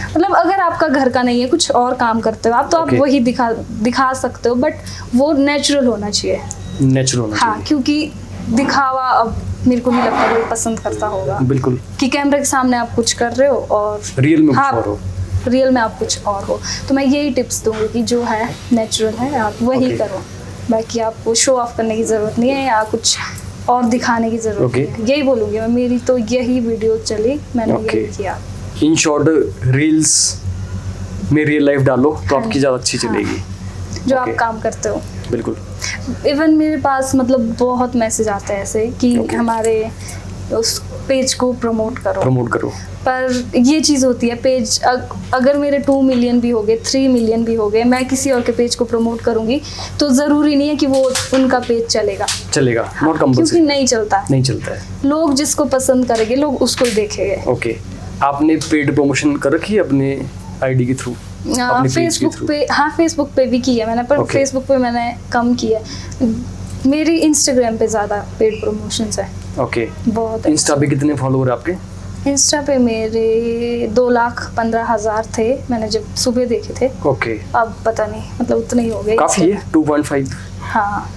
मतलब अगर आपका घर का नहीं है, कुछ और काम करते हो आप, तो आप वही दिखा सकते हो, बट वो नेचुरल होना चाहिए। नेचुरल होना चाहिए। हाँ, क्योंकि दिखावा अब मेरे को नहीं लगता कोई पसंद करता होगा। बिल्कुल। कि कैमरे के सामने आप कुछ कर रहे हो और रियल में कुछ और हो। रियल में आप कुछ और हो। तो मैं यही टिप्स दूंगी कि जो है नेचुरल है, आप वही करो। बाकी आपको शो ऑफ करने की ज़रूरत नहीं है या कुछ और दिखाने की ज़रूरत नहीं है। यही बोलूँगी मैं, मेरी तो यही वीडियो चली, मैंने यही किया। इन शॉर्ट, रील्स में रियल लाइफ डालो तो आपकी ज़्यादा अच्छी चलेगी, जो आप काम करते हो। बिल्कुल। इवन मेरे पास मतलब बहुत मैसेज आते हैं ऐसे कि हमारे उस पेज को प्रमोट करो। पर ये चीज़ होती है, पेज अगर मेरे 2 मिलियन भी हो गए, 3 मिलियन भी हो गए, मैं किसी और के पेज को प्रमोट करूंगी तो ज़रूरी नहीं है कि वो उनका पेज चलेगा। हाँ, नॉट कंपल्सरी, क्योंकि नहीं चलता है। लोग जिसको पसंद करेंगे लोग उसको ही देखेंगे। ओके, आपने पेड प्रमोशन कर रखी है अपने आईडी के थ्रू? फेसबुक पे भी की है मैंने, पर फेसबुक पे मैंने कम किया है। मेरी इंस्टाग्राम पे ज़्यादा पेड प्रमोशंस है। ओके, बहुत। इंस्टा पे कितने फॉलोअर आपके? इंस्टा पे मेरे 2,15,000 थे मैंने जब सुबह देखे थे। ओके, अब पता नहीं, मतलब उतने ही हो गए। काफ़ी है 2.5। हाँ।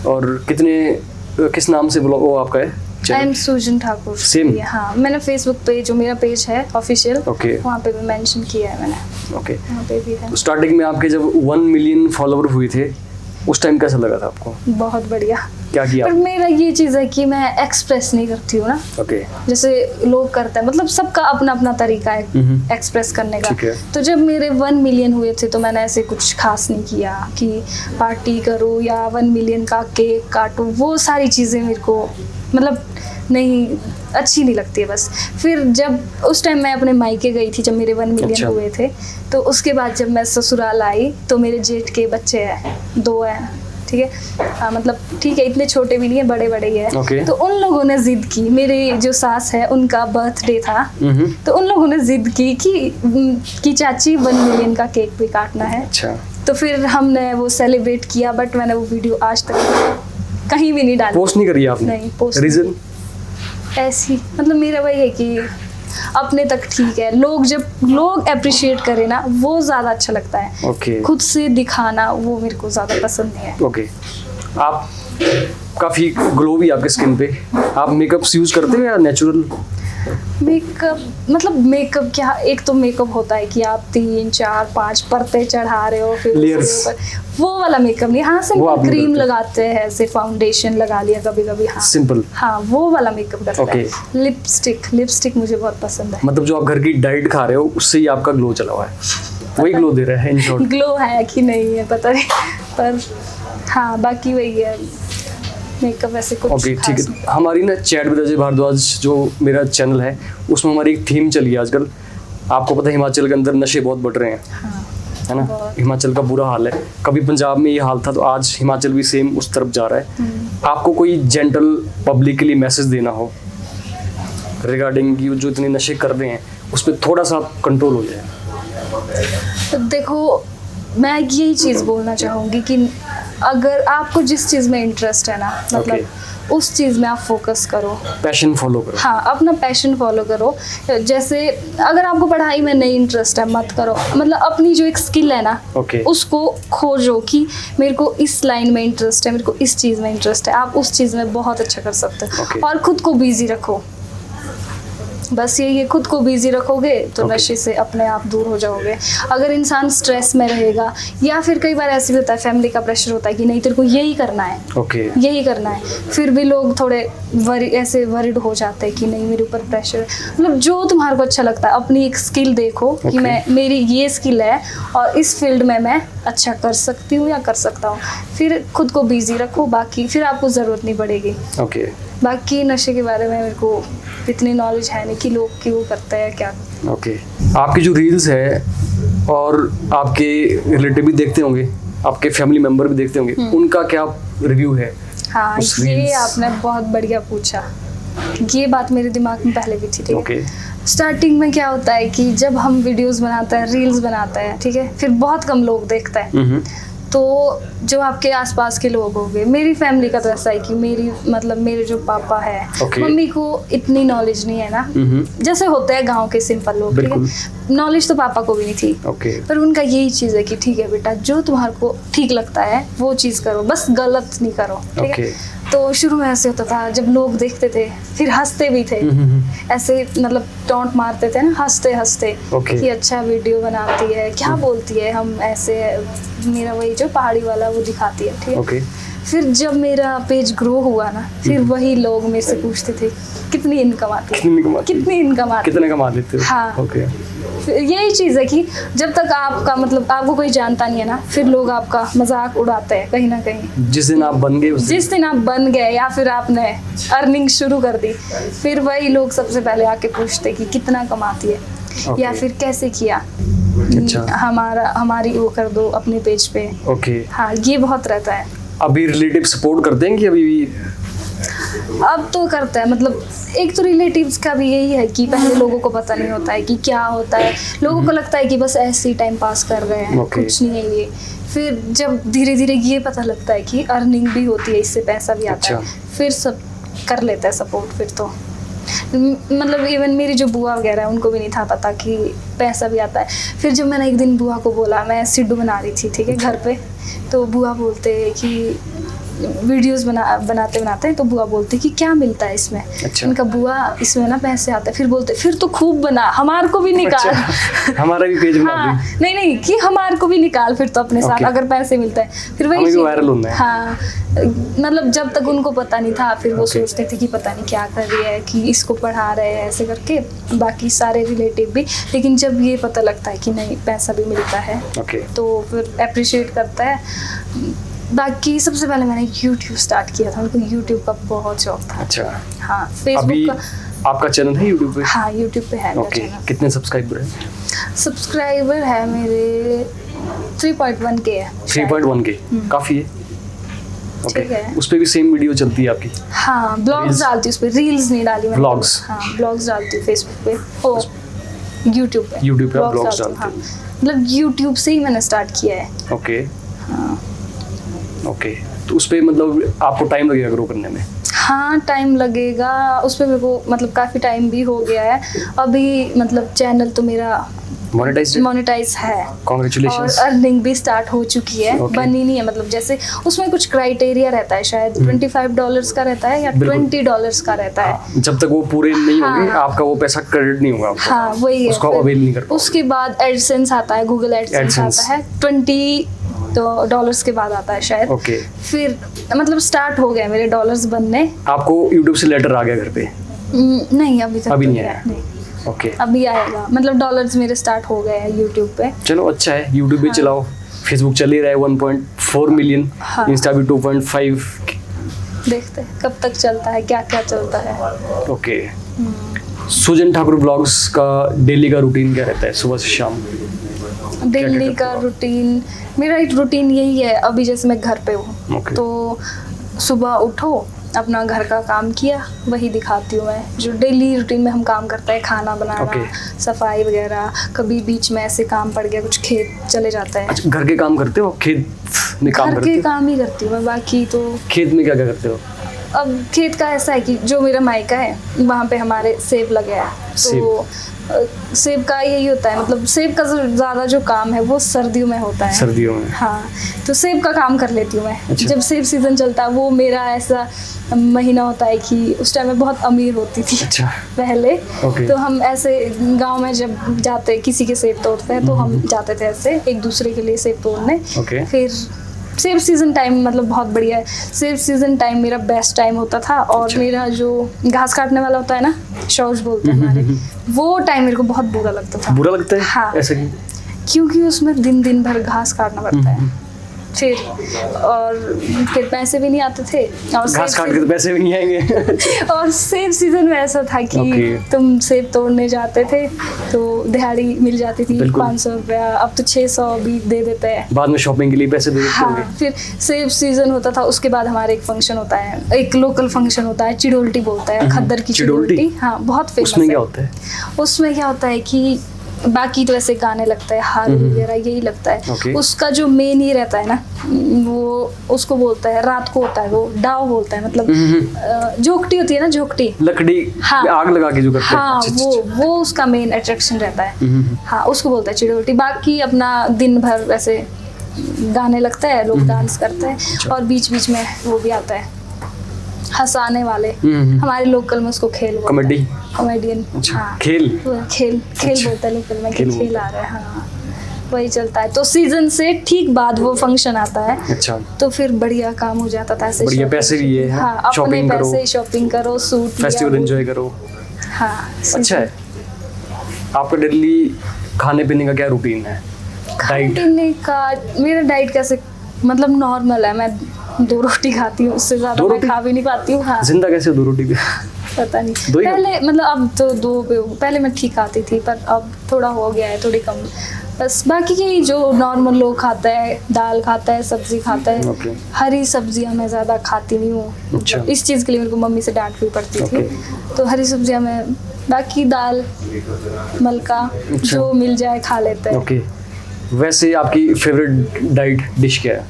और किस नाम से ब्लॉग वो आपका है? I am Sujan Thakur. Same? हाँ, मैंने फेसबुक पे जो मेरा पेज है ऑफिशियल, वहाँ पे भी मेंशन किया है मैंने। ओके, वहाँ पे भी है। तो स्टार्टिंग में आपके जब 1 मिलियन फॉलोअर हुए थे उस टाइम कैसा लगा था आपको? बहुत बढ़िया। क्या किया? पर मेरा ये चीज़ है कि मैं एक्सप्रेस नहीं करती हूँ ना। ओके, जैसे लोग करते हैं, मतलब सबका अपना अपना तरीका है एक्सप्रेस करने का। तो जब मेरे 1 मिलियन हुए थे तो मैंने ऐसे कुछ खास नहीं किया कि पार्टी करूँ या 1 मिलियन का केक काटूँ। वो सारी चीज़ें मेरे को मतलब नहीं अच्छी नहीं लगती है बस। फिर जब उस टाइम मैं अपने मायके गई थी जब मेरे 1 मिलियन हुए थे, तो उसके बाद जब मैं ससुराल आई तो मेरे जेठ के बच्चे हैं, 2 हैं, ठीक है। मतलब ठीक है, इतने छोटे भी नहीं है, बड़े बड़े ही है। तो उन लोगों ने जिद की, मेरी जो सास है उनका बर्थडे था, तो उन लोगों ने जिद की कि चाची 1 मिलियन का केक भी काटना है। अच्छा। तो फिर हमने वो सेलिब्रेट किया, बट मैंने वो वीडियो आज तक कहीं भी नहीं डाली। पोस्ट नहीं करी आपने? नहीं पोस्ट। रीजन? ऐसी मतलब मेरा वही है कि अपने तक ठीक है। लोग अप्रिशिएट करें ना, वो ज़्यादा अच्छा लगता है। ओके। खुद से दिखाना वो मेरे को ज़्यादा पसंद नहीं है। ओके, आप काफ़ी ग्लो भी आपके स्किन पे, आप मेकअप्स यूज़ करते हो या नेचुरल? मेकअप क्या, एक तो मेकअप होता है कि आप 3, 4, 5 परतें चढ़ा रहे हो, फिर लेयर्स, वो वाला मेकअप नहीं। हाँ, सिंपल क्रीम लगाते हैं, ऐसे फाउंडेशन लगा लिया कभी कभी। हाँ सिंपल, हाँ वो वाला मेकअप करते हैं। लिपस्टिक मुझे बहुत पसंद है। मतलब जो आप घर की डाइट खा रहे हो उससे ही आपका ग्लो चला हुआ है, वही ग्लो दे रहा है इन शॉर्ट। ग्लो है कि नहीं है पता नहीं, पर हाँ बाकी वही है मेकअप वैसे कुछ। ओके ठीक है, हमारी ना चैट विद अजय भारद्वाज जो मेरा चैनल है उसमें हमारी एक थीम चली है आजकल। आपको पता है हिमाचल के अंदर नशे बहुत बढ़ रहे हैं, हाँ, है ना। हिमाचल का बुरा हाल है, कभी पंजाब में ये हाल था तो आज हिमाचल भी सेम उस तरफ जा रहा है। आपको कोई जेंटल पब्लिकली मैसेज देना हो रिगार्डिंग जो इतने नशे कर रहे हैं उस पर थोड़ा सा कंट्रोल हो जाए? तो देखो मैं यही चीज़ बोलना चाहूँगी कि अगर आपको जिस चीज़ में इंटरेस्ट है ना, मतलब उस चीज़ में आप फोकस करो, पैशन फॉलो करो। हाँ अपना पैशन फॉलो करो। जैसे अगर आपको पढ़ाई में नहीं इंटरेस्ट है मत करो, मतलब अपनी जो एक स्किल है ना उसको खोजो कि मेरे को इस लाइन में इंटरेस्ट है, मेरे को इस चीज़ में इंटरेस्ट है। आप उस चीज़ में बहुत अच्छा कर सकते हो। और खुद को बिजी रखो, बस ये खुद को बिजी रखोगे तो नशे से अपने आप दूर हो जाओगे। अगर इंसान स्ट्रेस में रहेगा या फिर कई बार ऐसे भी होता है फैमिली का प्रेशर होता है कि नहीं तेरे को यही करना है, यही करना है, फिर भी लोग थोड़े ऐसे वरिड हो जाते हैं कि नहीं मेरे ऊपर प्रेशर। मतलब जो तुम्हारे को अच्छा लगता है, अपनी एक स्किल देखो कि मेरी ये स्किल है और इस फील्ड में मैं अच्छा कर सकती हूँ या कर सकता हूँ, फिर खुद को बिजी रखो। बाकी फिर आपको ज़रूरत नहीं पड़ेगी। बाकी नशे के बारे में मेरे को इतनी नॉलेज है नहीं कि लोग क्यों करते हैं क्या। आपकी जो रील्स है और आपके रिलेटिव भी देखते होंगे, आपके फैमिली मेंबर भी देखते होंगे, उनका क्या रिव्यू है? हाँ ये आपने बहुत बढ़िया पूछा, ये बात मेरे दिमाग में पहले भी थी। ठीक है, स्टार्टिंग में क्या होता है कि जब हम वीडियोस बनाते हैं, रील्स बनाते हैं, ठीक है, फिर बहुत कम लोग देखते हैं। तो जो आपके आसपास के लोग होंगे, मेरी फैमिली का तो ऐसा है कि मेरे जो पापा है, मम्मी को इतनी नॉलेज नहीं है ना, जैसे होते हैं गांव के सिंपल लोग, ठीक है, नॉलेज तो पापा को भी नहीं थी। पर उनका यही चीज़ है कि ठीक है बेटा जो तुम्हारे को ठीक लगता है वो चीज़ करो, बस गलत नहीं करो। ठीक है, तो शुरू में ऐसे होता था जब लोग देखते थे फिर हंसते भी थे, ऐसे मतलब टॉन्ट मारते थे ना हंसते हंसते कि अच्छा वीडियो बनाती है, क्या बोलती है, हम ऐसे मेरा वही जो पहाड़ी वाला वो दिखाती है। ठीक है, फिर जब मेरा पेज ग्रो हुआ ना, फिर वही लोग मेरे से पूछते थे कितनी इनकम आती है, कितनी इनकम आती है, कितने कमा लेते हो? हाँ। ओके। यही चीज़ है कि जब तक आपका मतलब आपको कोई जानता नहीं है ना, फिर लोग आपका मजाक उड़ाते हैं कहीं ना कहीं। जिस दिन आप बन गए, जिस दिन आप बन गए या फिर आपने अर्निंग शुरू कर दी, फिर वही लोग सबसे पहले आके पूछते कि कितना कमाती है, या फिर कैसे किया, अच्छा, हमारी वो कर दो अपने पेज पे। ओके। हाँ, ये बहुत रहता है। अभी रिलेटिव सपोर्ट करते हैं कि अभी भी? अब तो करता है, मतलब एक तो रिलेटिव्स का भी यही है कि पहले लोगों को पता नहीं होता है कि क्या होता है, लोगों को लगता है कि बस ऐसे ही टाइम पास कर रहे हैं, कुछ नहीं है ये। फिर जब धीरे धीरे ये पता लगता है कि अर्निंग भी होती है, इससे पैसा भी आता है, फिर सब कर लेता है सपोर्ट। फिर तो मतलब इवन मेरी जो बुआ वगैरह है उनको भी नहीं था पता कि पैसा भी आता है। फिर जब मैंने एक दिन बुआ को बोला, मैं सिड्डू बना रही थी, ठीक है, घर पे, तो बुआ बोलते कि वीडियोस बनाते हैं, तो बुआ बोलती कि क्या मिलता है इसमें? अच्छा। इनका बुआ इसमें ना पैसे आते हैं। फिर बोलते फिर तो खूब बना, हमार को भी निकाल। अच्छा, हमारा भी पेज बना हाँ, नहीं कि हमार को भी निकाल फिर तो अपने साथ, अगर पैसे मिलते हैं। फिर वही वायरल होना है। हाँ, मतलब जब तक उनको पता नहीं था, फिर वो सोचते थे कि पता नहीं क्या कर रही है, कि इसको पढ़ा रहे हैं ऐसे करके, बाकी सारे रिलेटिव भी। लेकिन जब ये पता लगता है कि नहीं पैसा भी मिलता है, तो फिर अप्रिशिएट करता है। बाकी सबसे पहले मैंने YouTube स्टार्ट किया था, उनको YouTube का बहुत शौक था। अच्छा। हाँ, Facebook का। आपका चैनल है YouTube पे? हाँ, YouTube पे है मेरा चैनल। कितने सब्सक्राइबर हैं? सब्सक्राइबर है मेरे 3.1 के है। 3.1 के, काफी है। ओके। उस पे भी सेम वीडियो चलती है आपकी? हाँ, ब्लॉग्स डालती हूँ उस पे, रील्स नहीं डाली मैंने। ब्लॉग्स? हाँ, ब्लॉग्स डालती हूँ Facebook पे, ओ YouTube पे। YouTube पे आप ब्लॉग्स डालते हैं? मतलब YouTube से ही मैंने स्टार्ट किया है। ओके। ओके, तो उस पे मतलब आपको टाइम लगेगा ग्रो करने में? हाँ, टाइम लगेगा उस पे, मेरे को मतलब काफ़ी टाइम भी हो गया है अभी। मतलब चैनल तो मेरा मोनेटाइज है, कांग्रेचुलेशंस। और अर्निंग भी स्टार्ट हो चुकी है। बनी नहीं है, मतलब जैसे उसमें कुछ क्राइटेरिया रहता है, शायद $25 का रहता है या $20 का रहता है। जब तक वो पूरे नहीं होंगे, आपका वो पैसा क्रेडिट नहीं होगा आपको। हाँ, वही है, उसको अवेल नहीं कर पाओगे। उसके बाद एडसेंस आता है, गूगल एडसेंस आता है, $20 के बाद आता है शायद। ओके। फिर मतलब स्टार्ट हो गए मेरे डॉलर्स बनने। आपको YouTube से लेटर आ गया घर पे? नहीं, अभी तक अभी तो नहीं आया। ओके, अभी आएगा, मतलब डॉलर्स मेरे स्टार्ट हो गए हैं YouTube पे। चलो अच्छा है। YouTube भी चलाओ, Facebook चल ही रहा है 1.4 मिलियन, इंस्टा भी 2.5। देखते हैं कब तक चलता है, क्या क्या चलता है। ओके। सुजन ठाकुर ब्लॉग्स का डेली का रूटीन क्या रहता है, सुबह से शाम? डेली का रूटीन, मेरा एक रूटीन यही है। अभी जैसे मैं घर पे हूँ, तो सुबह उठो, अपना घर का काम किया, वही दिखाती हूँ मैं, जो डेली रूटीन में हम काम करते हैं, खाना बनाना, सफाई वगैरह। कभी बीच में ऐसे काम पड़ गया, कुछ खेत चले जाता है। अच्छा, घर के काम करते हो? खेत में काम करते हो? घर के काम ही करती हूँ मैं, बाकी तो। खेत में क्या क्या करते हो? अब खेत का ऐसा है कि जो मेरा मायका है वहाँ पे हमारे सेब लगे हैं, तो सेब का यही होता है, मतलब सेब का ज़्यादा जो काम है वो सर्दियों में होता है। सर्दियों में? हाँ, तो सेब का काम कर लेती हूँ मैं। अच्छा। जब सेब सीजन चलता है, वो मेरा ऐसा महीना होता है कि उस टाइम में बहुत अमीर होती थी। अच्छा। पहले तो हम ऐसे गांव में जब जाते, किसी के सेब तोड़ते हैं, तो हम जाते थे ऐसे एक दूसरे के लिए सेब तोड़ने। फिर सेब सीजन टाइम मतलब बहुत बढ़िया है। सेब सीजन टाइम मेरा बेस्ट टाइम होता था। और मेरा जो घास काटने वाला होता है ना, शौच बोलते हैं हमारे, वो टाइम मेरे को बहुत बुरा लगता था। बुरा लगता है? हाँ, ऐसा क्यों? क्योंकि उसमें दिन भर घास काटना पड़ता है, फिर पैसे भी नहीं आते थे, और घास काट के तो पैसे भी नहीं आएंगे। और सेब सीजन में ऐसा था कि तुम सेब तोड़ने जाते थे तो दिहाड़ी मिल जाती थी 500 रुपया, अब तो 600 भी दे देते हैं। बाद में शॉपिंग के लिए पैसे दे देते होंगे। फिर सेब सीजन होता था, उसके बाद हमारे एक फंक्शन होता है, एक लोकल फंक्शन होता है, चिड़ोल्टी बोलता है, खद्दर की चिड़ोल्टी। हाँ, बहुत फेमस है। उसमें क्या होता है? उसमें क्या होता है कि बाकी तो ऐसे गाने लगता है, हार वगैरह यही लगता है। उसका जो मेन ही रहता है ना, वो उसको बोलता है, रात को होता है, वो डाव बोलता है, मतलब झोंकटी होती है ना, झोंकटी लकड़ी, हाँ, आग लगा के जो करते हैं। हाँ, वो उसका मेन अट्रैक्शन रहता है। हाँ, उसको बोलता है चिड़ोल्टी। बाकी अपना दिन भर वैसे गाने लगता है, लोग डांस करते हैं, और बीच बीच में वो भी आता है हंसाने वाले। हमारे लोकल में उसको खेल बोलते हैं, कॉमेडियन। हाँ, खेल बोलता है लोकल में, खेल आ रहा है। हाँ, वही चलता है। तो सीजन से ठीक बाद वो फंक्शन आता है। अच्छा। तो फिर बढ़िया काम हो जाता था ऐसे। बढ़िया पैसे भी है। हाँ, अपने शॉपिंग करो, पैसे शॉपिंग करो, सूट फेस्टिवल एंजॉय करो। हाँ। अच्छा है। आपका डेली खाने पीने का क्या रूटीन है? डाइट? पीने का मेरा डाइट कैसे, मतलब नॉर्मल है। मैं 2 रोटी खाती हूँ, उससे ज्यादा मैं खा भी नहीं पाती हूँ। हाँ। जिंदा कैसे 2 रोटी पे? पता नहीं, पहले मतलब अब तो 2 पे, पहले मैं ठीक खाती थी पर अब थोड़ा हो गया है, थोड़ी कम। बस बाकी की जो नॉर्मल लोग खाता है, दाल खाता है, सब्जी खाता है। Okay. हरी सब्जियां मैं ज़्यादा खाती नहीं हूँ। अच्छा। इस चीज़ के लिए मेरे को मम्मी से डांट भी पड़ती थी। तो हरी सब्जियां मैं, बाकी दाल मलका जो मिल जाए खा लेते हैं। ओके। वैसे आपकी फेवरेट डाइट डिश क्या है?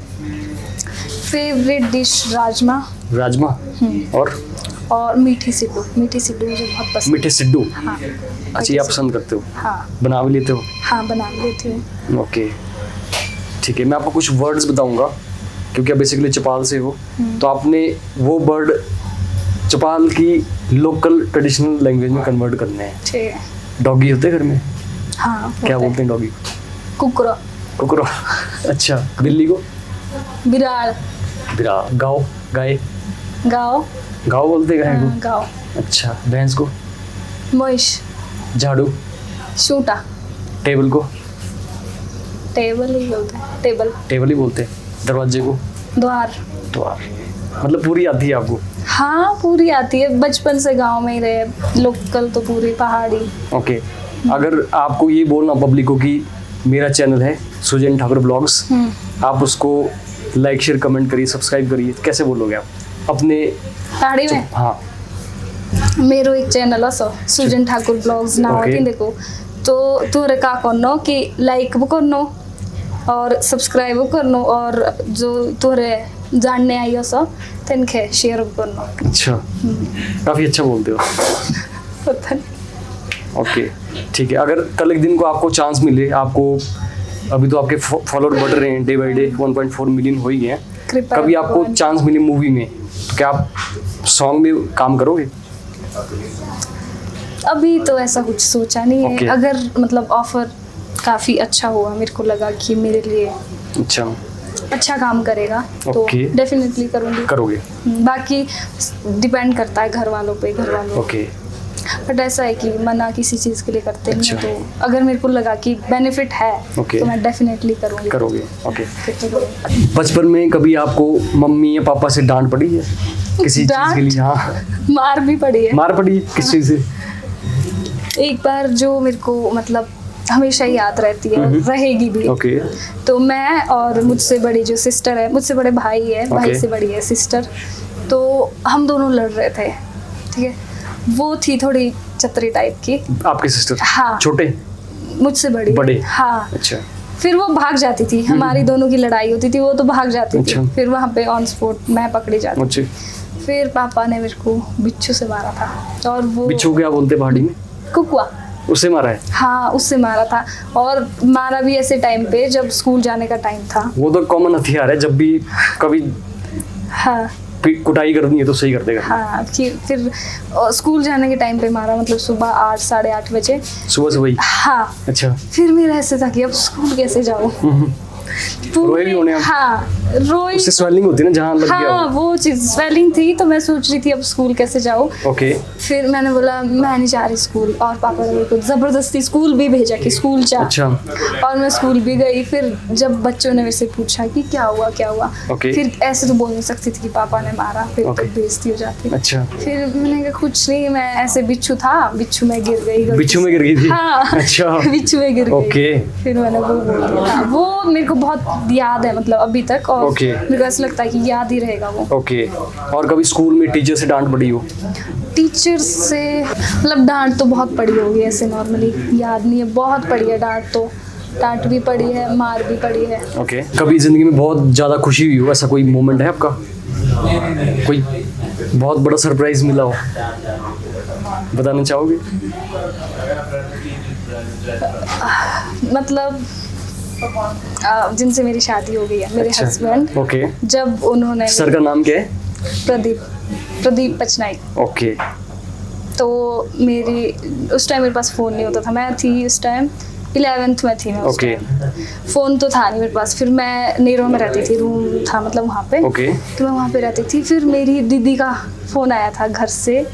Favourite dish rajma. राजमा और मीठी सिड्डू। मीठी सिड्डू मुझे बहुत पसंद। मीठे सिड्डू? हाँ। अच्छा, ये आप पसंद करते हो? हाँ। बना भी लेते हो? हाँ, बना लेती हूँ। ओके, ठीक है। मैं आपको कुछ वर्ड्स बताऊंगा क्योंकि आप बेसिकली चौपाल से हो, तो आपने वो वर्ड चौपाल की लोकल ट्रेडिशनल लैंग्वेज में कन्वर्ट करने हैं। ठीक है। डॉगी होते हैं घर में? हाँ। क्या बोलते हैं डॉगी? कुकरा। कुकरा। अच्छा। बिल्ली को? बिराड़। बिरा। गाय? गाय? गाँव। गाँव बोलते हैं गाय को? गाँव। अच्छा। भैंस को? महिष। झाड़ू? शूटा। टेबल को? टेबल ही बोलते हैं। टेबल। टेबल ही बोलते हैं। दरवाजे को? द्वार। द्वार। मतलब पूरी आती है आपको? हाँ, पूरी आती है। बचपन से गांव में ही रहे, लोकल तो पूरी पहाड़ी। ओके। अगर आपको ये बोलना पब्लिक को कि मेरा चैनल है सुजैन ठाकुर ब्लॉग्स, आप उसको लाइक शेयर कमेंट करिए, सब्सक्राइब करिए, कैसे बोलोगे आप अपने पहाड़ी में? हाँ। मेरो एक चैनल है सुजैन ठाकुर ब्लॉग्स नाम Okay. है। देखो तो तुरे का करनो कि लाइक भी करनो और सब्सक्राइब भी करनो, और जो तुरे जानने आई हो सब तिनके शेयर भी करनो। अच्छा। काफ़ी अच्छा बोलते हो। पता नहीं। ओके, ठीक है। अगर कल एक दिन को आपको चांस मिले, आपको अभी तो आपके फॉलोअर बढ़ रहे हैं डे बाई डे, 1.4 मिलियन हो ही है, कभी आपको चांस मिले मूवी में, तो क्या आप सॉन्ग में काम करोगे? अभी तो ऐसा कुछ सोचा नहीं है। Okay. अगर मतलब ऑफर काफ़ी अच्छा हुआ, मेरे को लगा कि मेरे लिए अच्छा काम करेगा, तो Okay. डेफिनेटली करूँगी। करोगे? बाकी डिपेंड करता है घर वालों पे, घर वालों। ओके। बट ऐसा है कि मना किसी चीज़ के लिए करते नहीं अच्छा। हैं, तो अगर मेरे को लगा कि बेनिफिट है Okay. तो मैं डेफिनेटली करूँगी। करोगे? ओके। फिर तो करूँगी। बचपन में कभी आपको मम्मी या पापा से डांट पड़ी है किसी चीज़ के लिए? हाँ। मार भी पड़ी है। मार पड़ी किस चीज़ से? एक बार जो मेरे को मतलब हमेशा याद रहती है, रहेगी भी। ओके। तो मैं और मुझसे बड़ी जो सिस्टर है, मुझसे बड़े भाई है, भाई से बड़ी है सिस्टर, तो हम दोनों लड़ रहे थे। ठीक है। वो थी थोड़ी चतरी टाइप की। आपके सिस्टर? हाँ। छोटे? मुझसे बड़ी। बड़े? हाँ। अच्छा। फिर वो भाग जाती थी, हमारी दोनों की लड़ाई होती थी, वो तो भाग जाती अच्छा। थी। फिर वहाँ पे ऑन स्पॉट मैं पकड़ी जाती। अच्छा। फिर पापा ने मेरे को बिच्छू से मारा था। और वो बिच्छू क्या बोलते हैं पहाड़ी में? कुकुआ। उससे मारा है? हाँ, उससे मारा था। और मारा भी ऐसे टाइम पे जब स्कूल जाने का टाइम था। वो तो कॉमन हथियार है, जब भी कभी हाँ। कुटाई करनी है तो सही कर देगा। हाँ, फिर स्कूल जाने के टाइम पे मारा, मतलब सुबह 8 साढ़े 8 बजे। सुबह से वही? हाँ। अच्छा। फिर मेरा ऐसे था कि अब स्कूल कैसे जाऊँ। रोए भी होने आप? हाँ, रोई। उससे स्वेलिंग होती है ना जहाँ लग गया हाँ, हो। वो चीज़ स्वेलिंग थी, तो मैं सोच रही थी अब स्कूल कैसे जाऊँ। ओके। फिर मैंने बोला मैं नहीं जा रही स्कूल, और पापा ने मेरे को ज़बरदस्ती स्कूल भी भेजा कि स्कूल जा। अच्छा। और मैं स्कूल भी गई। फिर जब बच्चों ने मेरे से पूछा कि क्या हुआ क्या हुआ, Okay. फिर ऐसे तो बोल नहीं सकती थी कि पापा ने मारा, फिर तो Okay. बेइज्जती हो जाती। अच्छा। फिर मैंने कहा कुछ नहीं, मैं ऐसे बिच्छू था, बिच्छू में गिर गई गलती बिच्छू में से। गिर गई थी? हाँ। अच्छा। बिच्छू में गिर गई। ओके। फिर मैंने वो बोल दिया था। वो मेरे को बहुत याद है, मतलब अभी तक। और Okay. मेरे को ऐसा लगता है कि याद ही रहेगा वो। ओके। और कभी स्कूल में टीचर से डांट पड़ी हो? टीचर से मतलब डांट तो बहुत पड़ी होगी, ऐसे नॉर्मली याद नहीं है। बहुत पड़ी है डांट, तो डांट भी पड़ी है, मार भी पड़ी है। ओके। कभी जिंदगी में बहुत ज़्यादा खुशी हुई हो, ऐसा कोई मोमेंट है आपका? कोई बहुत बड़ा सरप्राइज मिला हो, बताना चाहोगे? मतलब जिनसे मेरी शादी हो गई है, मेरे अच्छा। हस्बैंड। ओके। जब उन्होंने सर का नाम क्या है? प्रदीप पचनाइक। ओके। तो मेरी उस टाइम मेरे पास फ़ोन नहीं होता था, मैं थी उस टाइम 11th में थी मैं उस ओके time। फ़ोन तो था नहीं मेरे पास। फिर मैं नेरो में रहती थी, रूम था मतलब वहाँ पे। ओके तो मैं वहाँ पे रहती थी। फिर मेरी दीदी का फ़ोन आया था घर से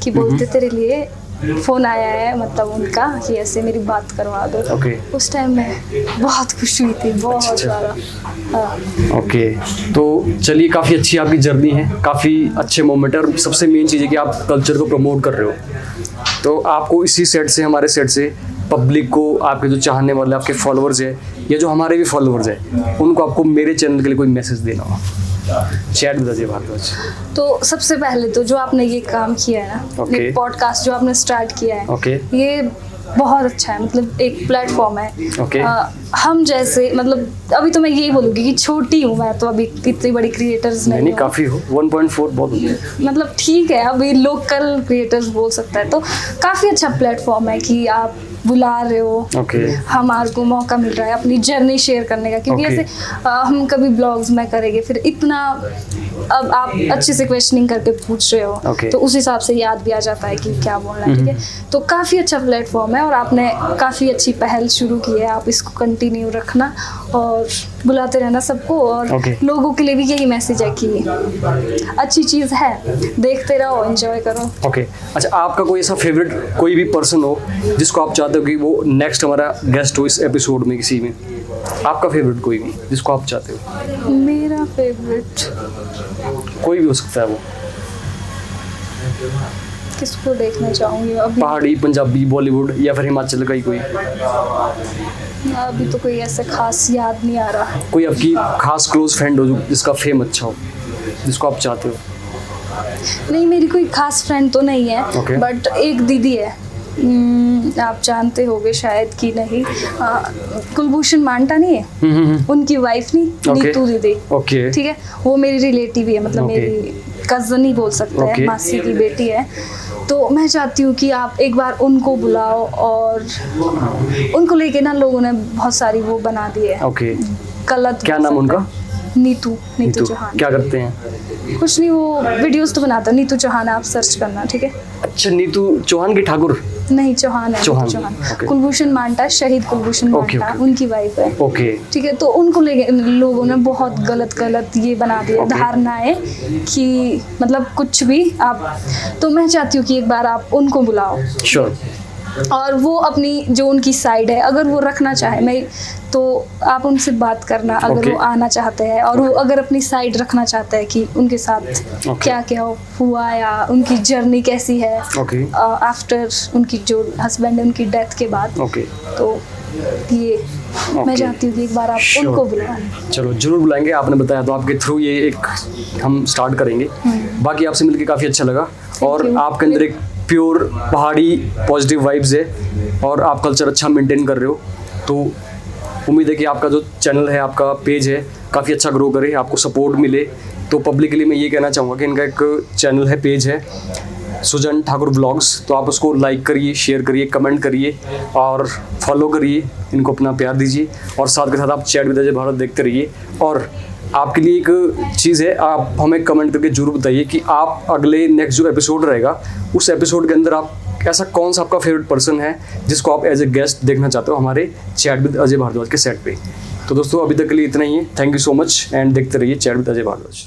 कि बोलते तेरे लिए फ़ोन आया है, मतलब उनका, कि ऐसे मेरी बात करवा दो। ओके उस टाइम मैं बहुत खुश हुई थी, बहुत ज़्यादा। हाँ। ओके, तो चलिए काफ़ी अच्छी आपकी जर्नी है, काफ़ी अच्छे मोमेंट है और सबसे मेन चीज़ है कि आप कल्चर को प्रमोट कर रहे हो। तो आपको इसी सेट से, हमारे सेट से पब्लिक को, आपके जो चाहने वाले आपके फॉलोअर्स हैं या जो हमारे भी फॉलोअर्स हैं, उनको आपको मेरे चैनल के लिए कोई मैसेज देना हो, चैट विद अजय भारद्वाज। तो सबसे पहले तो जो आपने ये काम किया है ना, Okay. ये पॉडकास्ट जो आपने स्टार्ट किया है, Okay. ये बहुत अच्छा है। मतलब एक प्लेटफॉर्म है। Okay. हम जैसे, मतलब अभी तो मैं यही बोलूँगी कि छोटी हूँ मैं, तो अभी इतनी बड़ी क्रिएटर्स नहीं नहीं हूँ। काफ़ी हो, 1.4 बहुत होती है। मतलब ठीक है, अभी लोकल क्रिएटर्स बोल सकता है। तो काफ़ी अच्छा प्लेटफॉर्म है कि आप बुला रहे हो, ओके हमारे को मौका मिल रहा है अपनी जर्नी शेयर करने का। क्योंकि Okay. ऐसे हम कभी ब्लॉग्स में करेंगे, फिर इतना, अब आप अच्छे से क्वेश्चनिंग करके पूछ रहे हो, Okay. तो उस हिसाब से याद भी आ जाता है कि क्या बोलना है। ठीक है, तो काफ़ी अच्छा प्लेटफॉर्म है और आपने काफ़ी अच्छी पहल शुरू की है। आप इसको कंटिन्यू रखना और बुलाते रहना सबको। और Okay. लोगों के लिए भी यही मैसेज है कि अच्छी चीज़ है, देखते रहो, एंजॉय करो। ओके अच्छा, आपका कोई ऐसा फेवरेट कोई भी पर्सन हो जिसको आप चाहते हो कि वो नेक्स्ट हमारा गेस्ट हो इस एपिसोड में किसी में, आपका फेवरेट कोई भी जिसको आप चाहते हो? मेरा फेवरेट कोई भी हो सकता है वो, किसको देखना चाहूँगी अभी? पहाड़ी, पंजाबी, बॉलीवुड या फिर हिमाचल का ही कोई? अभी तो कोई ऐसे खास याद नहीं आ रहा। कोई आपकी खास क्लोज फ्रेंड हो जो जिसका फेम अच्छा हो, जिसको आप चाहते हो? नहीं, मेरी कोई खास फ्रेंड तो नहीं है। Okay. बट एक दीदी है, आप जानते होगे शायद कि नहीं, कुलभूषण मांटा नहीं है, उनकी वाइफ नहीं, Okay. नीतू दीदी। ओके ठीक है, वो मेरी रिलेटिव ही है, मतलब Okay. मेरी कज़न ही बोल सकते हैं, Okay. मासी की बेटी है। तो मैं चाहती हूँ कि आप एक बार उनको बुलाओ। और उनको लेके ना लोगों ने बहुत सारी वो बना दी है, ओके, गलत। क्या बोल नाम सकते उनका? हैं। नीतू नीतू चौहान। क्या करते हैं? कुछ नहीं, वो वीडियोस तो बनाता है। नीतू चौहान आप सर्च करना, ठीक है? अच्छा, नीतू चौहान की ठाकुर? नहीं, चौहान है, चौहान, नीतू चौहान। okay. कुलभूषण मांटा, शहीद कुलभूषण Okay, मांटा, okay. उनकी वाइफ है। ओके ठीक है, तो उनको लेके लोगों ने बहुत गलत ये बना दिया Okay. धारणाएं कि मतलब कुछ भी आप। तो मैं चाहती हूँ कि एक बार आप उनको बुलाओ श्योर। और वो अपनी जो उनकी साइड है, अगर वो रखना चाहे, मैं तो आप उनसे बात करना अगर Okay. वो आना चाहते हैं और वो अगर अपनी साइड रखना चाहते हैं कि उनके साथ Okay. क्या क्या हुआ या उनकी जर्नी कैसी है ओके आफ्टर उनकी जो हस्बैंड है उनकी डेथ के बाद। ओके तो ये मैं Okay. चाहती हूँ कि एक बार आप Sure. उनको बुलाएं। चलो जरूर बुलाएंगे, आपने बताया तो आपके थ्रू ये एक हम स्टार्ट करेंगे। बाकी आपसे मिलके काफ़ी अच्छा लगा और you. आपके अंदर एक प्योर पहाड़ी पॉजिटिव वाइब्स है और आप कल्चर अच्छा मेंटेन कर रहे हो। तो उम्मीद है कि आपका जो चैनल है, आपका पेज है, काफ़ी अच्छा ग्रो करे, आपको सपोर्ट मिले। तो पब्लिकली मैं ये कहना चाहूँगा कि इनका एक चैनल है, पेज है, सुजन ठाकुर व्लॉग्स। तो आप उसको लाइक करिए, शेयर करिए, कमेंट करिए और फॉलो करिए, इनको अपना प्यार दीजिए और साथ के साथ आप चैट विद अजय भारत देखते रहिए। और आपके लिए एक चीज़ है, आप हमें कमेंट करके जरूर बताइए कि आप अगले नेक्स्ट जो एपिसोड रहेगा उस एपिसोड के अंदर आप ऐसा कौन सा आपका फेवरेट पर्सन है जिसको आप एज ए गेस्ट देखना चाहते हो हमारे चैट विद अजय भारद्वाज के सेट पे। तो दोस्तों अभी तक के लिए इतना ही है। Thank you so much and देखते रहिए चैट विद अजय भारद्वाज।